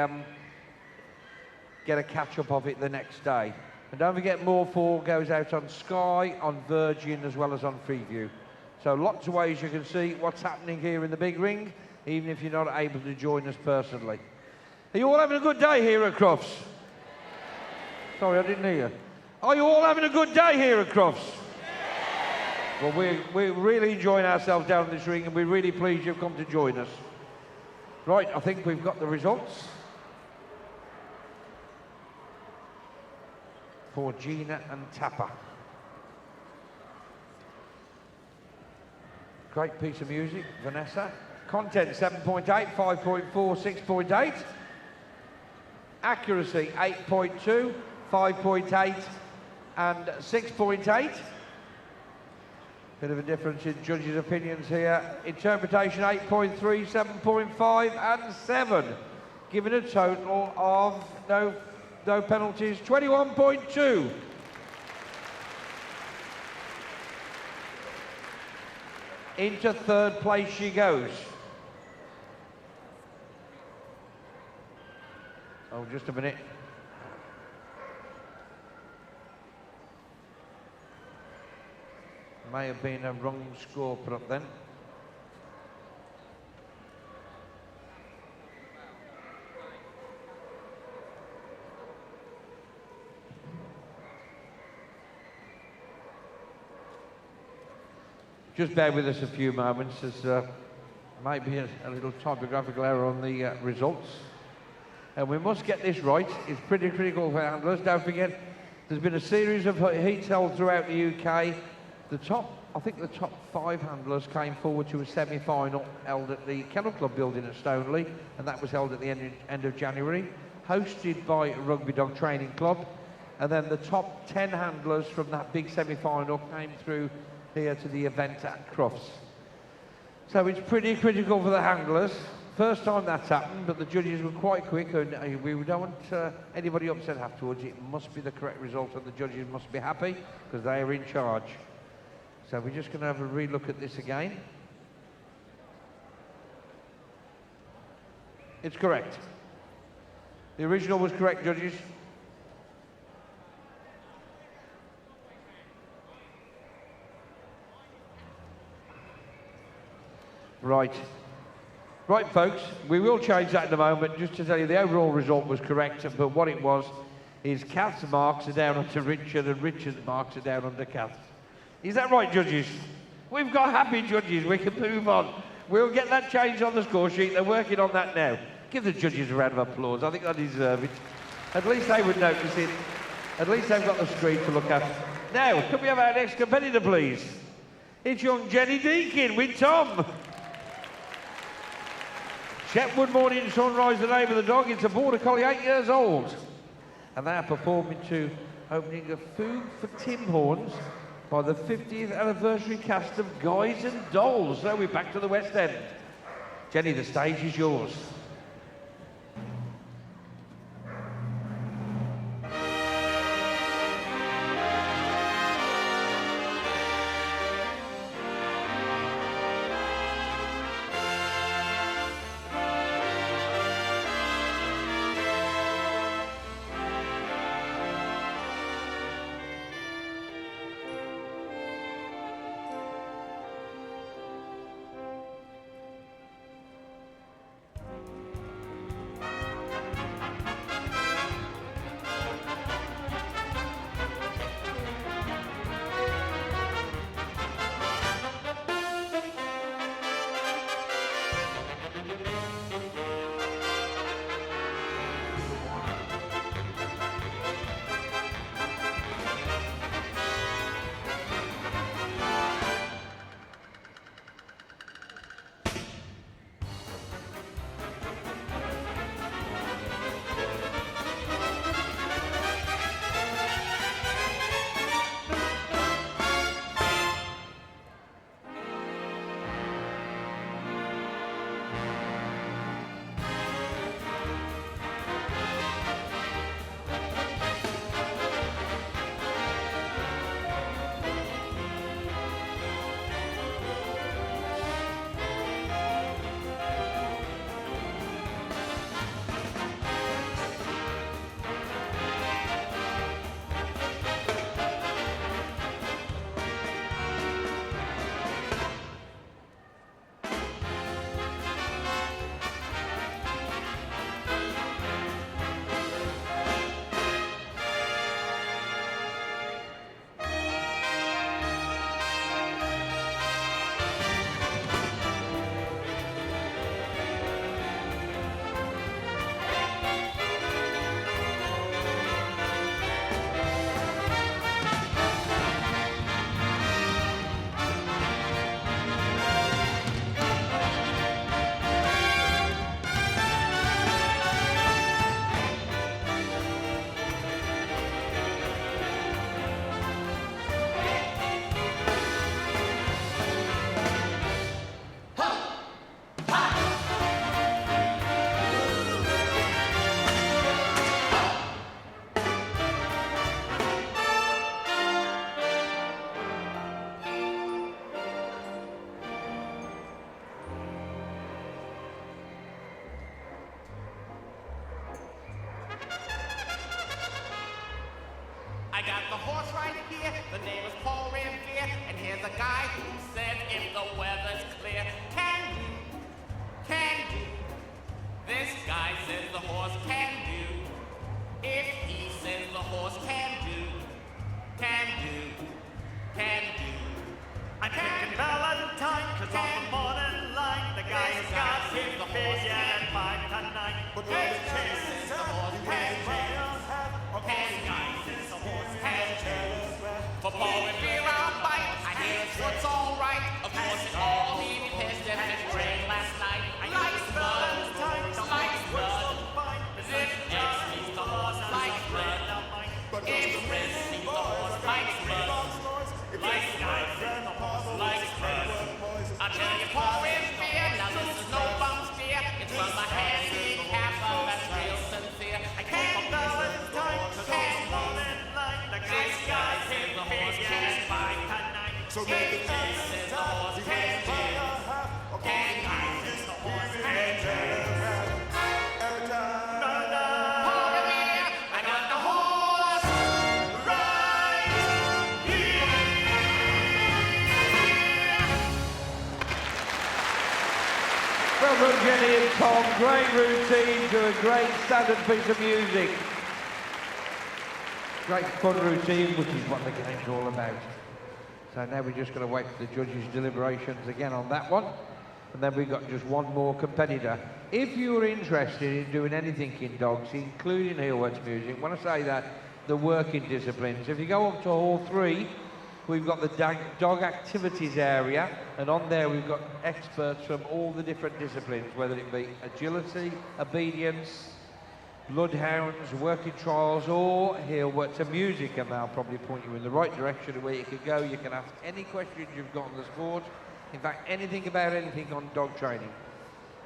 get a catch-up of it the next day. And don't forget, More 4 goes out on Sky, on Virgin, as well as on Freeview. So lots of ways you can see what's happening here in the big ring, even if you're not able to join us personally. Are you all having a good day here at Crufts? Sorry, I didn't hear you. Are you all having a good day here at Crufts? Well, we're really enjoying ourselves down in this ring, and we're really pleased you've come to join us. Right, I think we've got the results for Gina and Tapper. Great piece of music, Vanessa. Content 7.8, 5.4, 6.8. Accuracy 8.2, 5.8 and 6.8. Bit of a difference in judges' opinions here. Interpretation 8.3, 7.5 and 7. Giving a total of no penalties, 21.2. Into third place she goes. Oh, just a minute. May have been a wrong score put up then. Just bear with us a few moments, as maybe a little typographical error on the results. And we must get this right. It's pretty critical for handlers. Don't forget, there's been a series of heats held throughout the UK. I think the top 5 handlers came forward to a semi-final held at the Kennel Club building at Stoneleigh, and that was held at the end of January, hosted by Rugby Dog Training Club. And then the top 10 handlers from that big semi-final came through here to the event at Crufts. So it's pretty critical for the handlers. First time that's happened, but the judges were quite quick, and we don't want anybody upset afterwards. It must be the correct result, and the judges must be happy because they are in charge. So we're just going to have a re-look at this again. It's correct. The original was correct, judges. Right. Right, folks, we will change that in a moment. Just to tell you, the overall result was correct, but what it was is Kath's marks are down onto Richard, and Richard's marks are down onto Kath. Is that right, judges? We've got happy judges. We can move on. We'll get that changed on the score sheet. They're working on that now. Give the judges a round of applause. I think they deserve it. At least they would notice it. At least they've got the screen to look at. Now, can we have our next competitor, please? It's young Jenny Deakin with Tom. Chetwood Morning Sunrise, the name of the dog. It's a Border Collie, 8 years old. And they are performing to opening of Food for Tim Horns by the 50th anniversary cast of Guys and Dolls. So we're back to the West End. Jenny, the stage is yours. a horse right here. The name is Paul Revere. And here's a guy who said if the weather's clear, can do. This guy says the horse can do. If he says the horse can do. I'm picking Valentine, cause on the morning line, the guy's got his vision at 5 to 9. But this chases the horse can disguises the horse can For Paul Revere I'll bite. I hear his foot's all right. Of course it's all he pissed and it rained last night. Likes blood, likes blood. As if X means the horse likes blood. If Riz means the horse likes blood. Likes guys and the horse likes blood. I'll tell you Paul Revere, now this is no bum steer. It's from the handicapper that's real sincere. I can't Valentine, cause on the morning line, the guy's got his horse can 5 to 9. So make it says the horse can do. Can guys the horse can do. Paul Revere, I got the horse right here. Well done, Jenny and Tom. Great routine to a great standard piece of music. Great fun routine, which is what the game's all about. So now we're just going to wait for the judges' deliberations again on that one. And then we've got just one more competitor. If you're interested in doing anything in dogs, including Heelwork's music, when I say that, the working disciplines, if you go up to Hall 3, we've got the dog activities area, and on there we've got experts from all the different disciplines, whether it be agility, obedience, bloodhounds, working trials, or Heelwork to music, and they'll probably point you in the right direction of where you can go. You can ask any questions you've got on the sport, in fact anything about anything on dog training.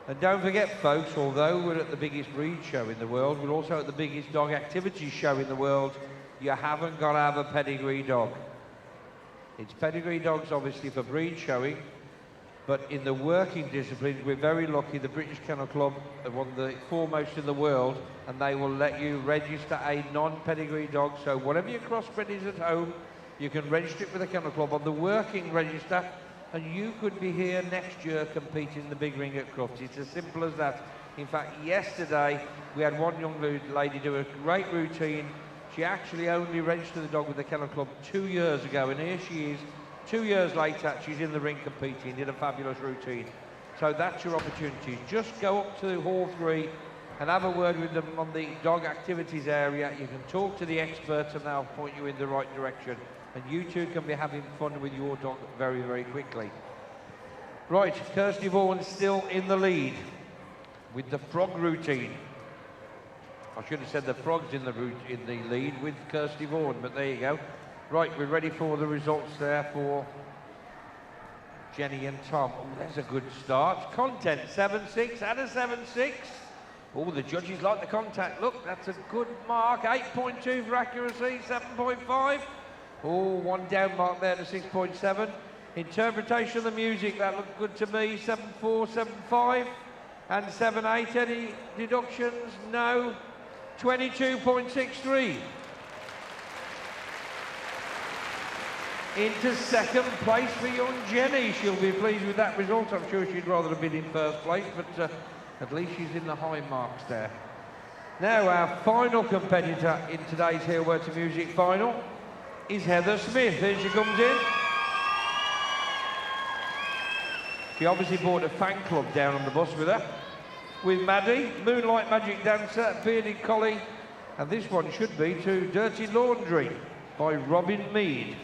And don't forget folks, although we're at the biggest breed show in the world, we're also at the biggest dog activities show in the world. You haven't got to have a pedigree dog. It's pedigree dogs obviously for breed showing, but in the working disciplines we're very lucky. The British Kennel Club are one of the foremost in the world, and they will let you register a non-pedigree dog. So whatever your crossbred is at home, you can register it with the Kennel Club on the working register, and you could be here next year competing in the big ring at Crufts. It's as simple as that. In fact, yesterday we had one young lady do a great routine. She actually only registered the dog with the Kennel Club 2 years ago, and here she is 2 years later. She's in the ring competing, did a fabulous routine. So that's your opportunity. Just go up to Hall 3 and have a word with them on the dog activities area. You can talk to the experts and they'll point you in the right direction. And you two can be having fun with your dog very, very quickly. Right, Kirsty Vaughan's still in the lead with the frog routine. I should have said the frog's in the lead with Kirsty Vaughan, but there you go. Right, we're ready for the results there for Jenny and Tom. Oh, there's a good start. Content, 7.6 out of 7.6. Oh, the judges like the contact. Look, that's a good mark. 8.2 for accuracy, 7.5. Oh, one down mark there to 6.7. Interpretation of the music, that looked good to me, 7.4, 7.5. And 7.8, any deductions? No. 22.63. Into second place for young Jenny. She'll be pleased with that result. I'm sure she'd rather have been in first place, but at least she's in the high marks there. Now, our final competitor in today's Heelwork to Music final is Heather Smith. Here she comes in. She obviously brought a fan club down on the bus with her. With Maddie, Moonlight Magic Dancer, Bearded Collie, and this one should be to Dirty Laundry by Robin Mead.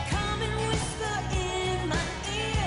Come and whisper in my ear.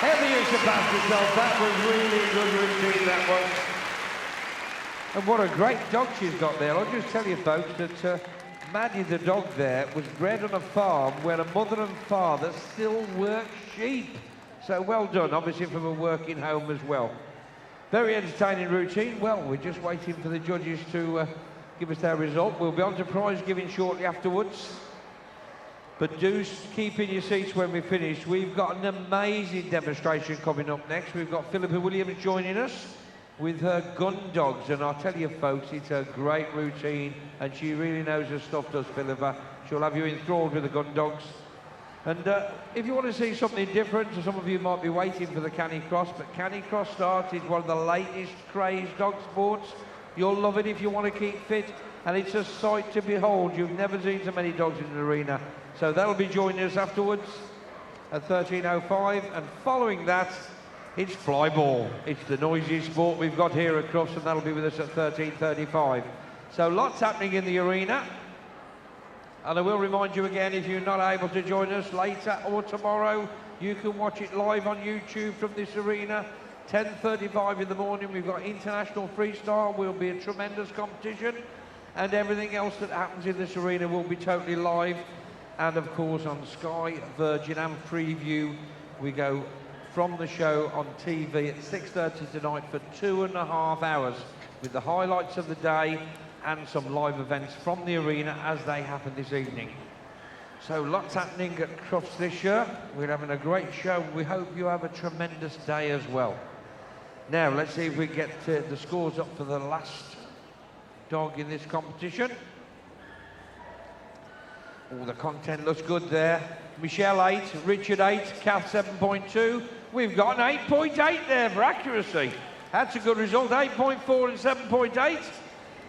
Ever you surpassed yourself. That was really good routine, that was. And what a great dog she's got there. I'll just tell you, folks, that Maddie, the dog there, was bred on a farm where a mother and father still work sheep. So well done, obviously from a working home as well. Very entertaining routine. Well, we're just waiting for the judges to give us their result. We'll be on to prize giving shortly afterwards. But do keep in your seats when we finish. We've got an amazing demonstration coming up next. We've got Philippa Williams joining us with her gun dogs. And I'll tell you, folks, it's a great routine. And she really knows her stuff, does Philippa. She'll have you enthralled with the gun dogs. And if you want to see something different, some of you might be waiting for the Canicross, but Canicross started one of the latest crazed dog sports. You'll love it if you want to keep fit, and it's a sight to behold. You've never seen so many dogs in an arena. So they'll be joining us afterwards at 13:05, and following that, it's flyball. It's the noisiest sport we've got here at Crufts, and that'll be with us at 13:35. So lots happening in the arena. And I will remind you again, if you're not able to join us later or tomorrow, you can watch it live on YouTube from this arena. 10:35 in the morning, we've got international freestyle, will be a tremendous competition, and everything else that happens in this arena will be totally live. And of course on Sky, Virgin and Freeview, we go from the show on TV at 6:30 tonight for 2.5 hours with the highlights of the day and some live events from the arena as they happen this evening. So lots happening at Crufts this year. We're having a great show. We hope you have a tremendous day as well. Now let's see if we get the scores up for the last dog in this competition. All the content looks good there. Michelle 8, Richard 8, Kath 7.2. We've got an 8.8 there for accuracy. That's a good result. 8.4 and 7.8.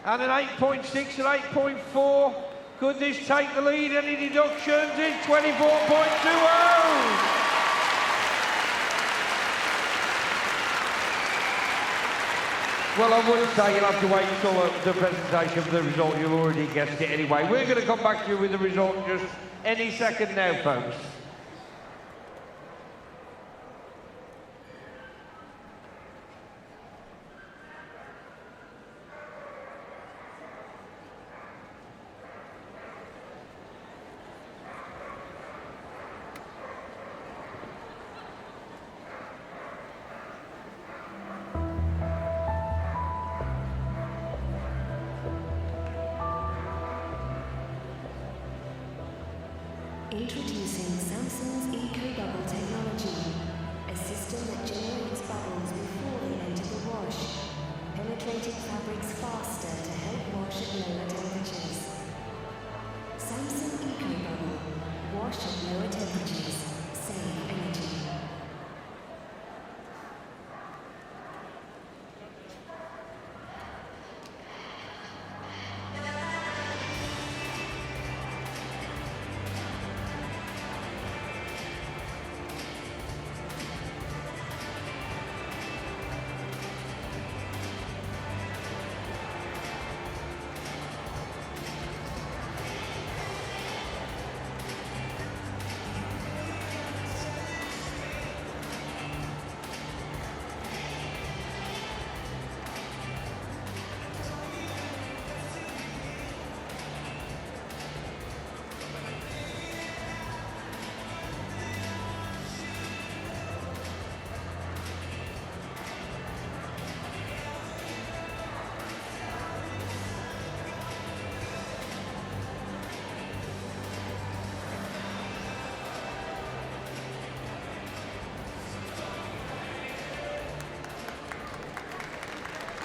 And an 8.6 and 8.4. Could this take the lead? Any deductions? It's 24.20. Well, I wouldn't say you'll have to wait until the presentation for the result. You've already guessed it anyway. We're going to come back to you with the result just any second now, folks. Introducing Samsung's Eco-Bubble technology, a system that generates bubbles before they enter the wash, penetrating fabrics faster to help wash at lower temperatures. Samsung Eco-Bubble, wash at lower temperatures, save energy.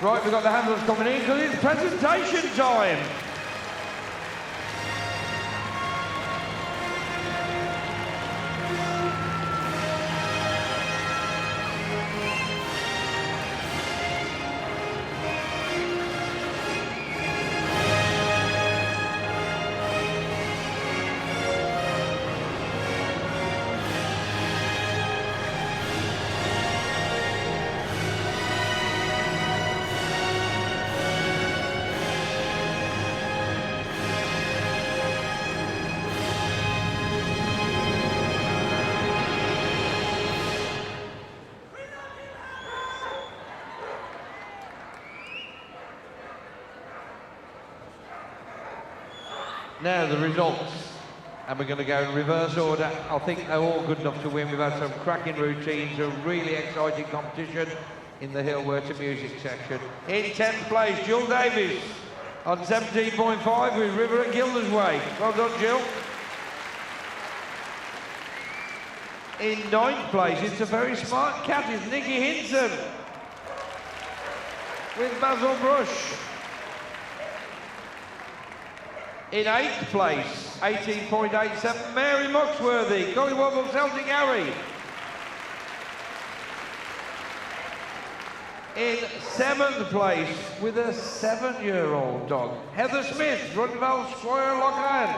Right, we've got the handlers coming in because it's presentation time. Now the results, and we're going to go in reverse order. I think they're all good enough to win. We've had some cracking routines, a really exciting competition in the Heelwork to Music section. In 10th place, Jill Davies on 17.5 with River at Gildersway. Well done, Jill. In 9th place, it's a very smart cat, it's Nikki Hinson with Basil Brush. In 8th place, 18.87, Mary Muxworthy, Gollywobble Celtic Harry. In 7th place, with a 7-year-old dog, Heather Smith, Runval Squire Lochran.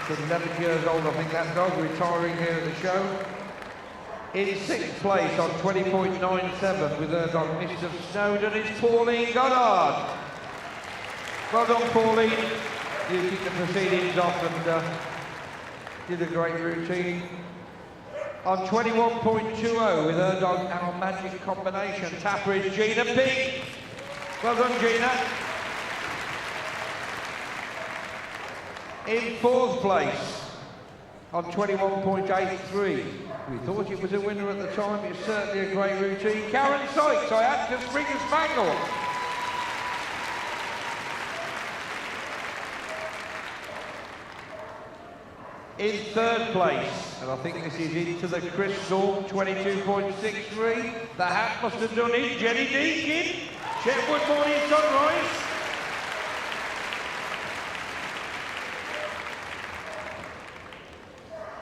It's 11 years old, I think, that dog, retiring here at the show. In 6th place, on 20.97, with her dog, Mr. Snowden, it's Pauline Goddard. Well done, Pauline. You kicked the proceedings off and did a great routine. On 21.20 with her dog, Our Magic Combination, tapper is Gina Pig. Well done, Gina. In 4th place, on 21.83. We thought it was a winner at the time. It's certainly a great routine. Karen Sykes, I had to Spring and Spangle. In 3rd place, and I think this is into the crystal, 22.63. The hat must have done it. Jenny Deakin, Chetwood Morning Sunrise.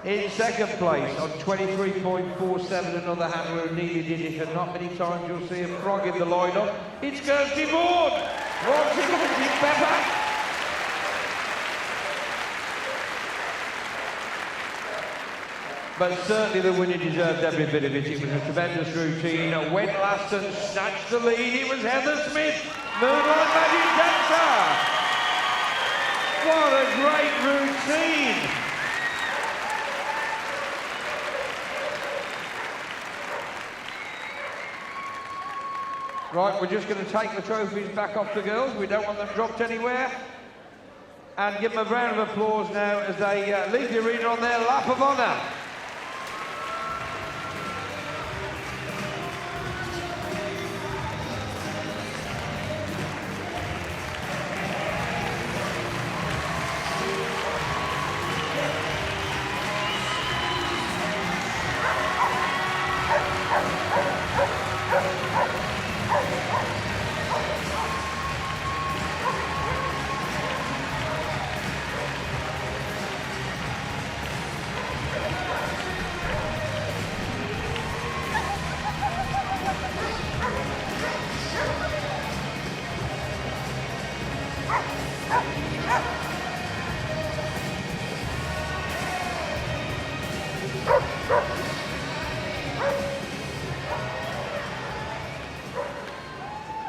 In 2nd place, on 23.47, another handler who nearly did it, and not many times you'll see a frog in the lineup. It's Kirsty Bourne. Roxy Pepper. But certainly the winner deserved every bit of it. It was a tremendous routine. Went last and snatched the lead. It was Heather Smith, Moonlight Magic Dancer. What a great routine. Right, we're just going to take the trophies back off the girls. We don't want them dropped anywhere. And give them a round of applause now as they leave the arena on their lap of honour. Ah!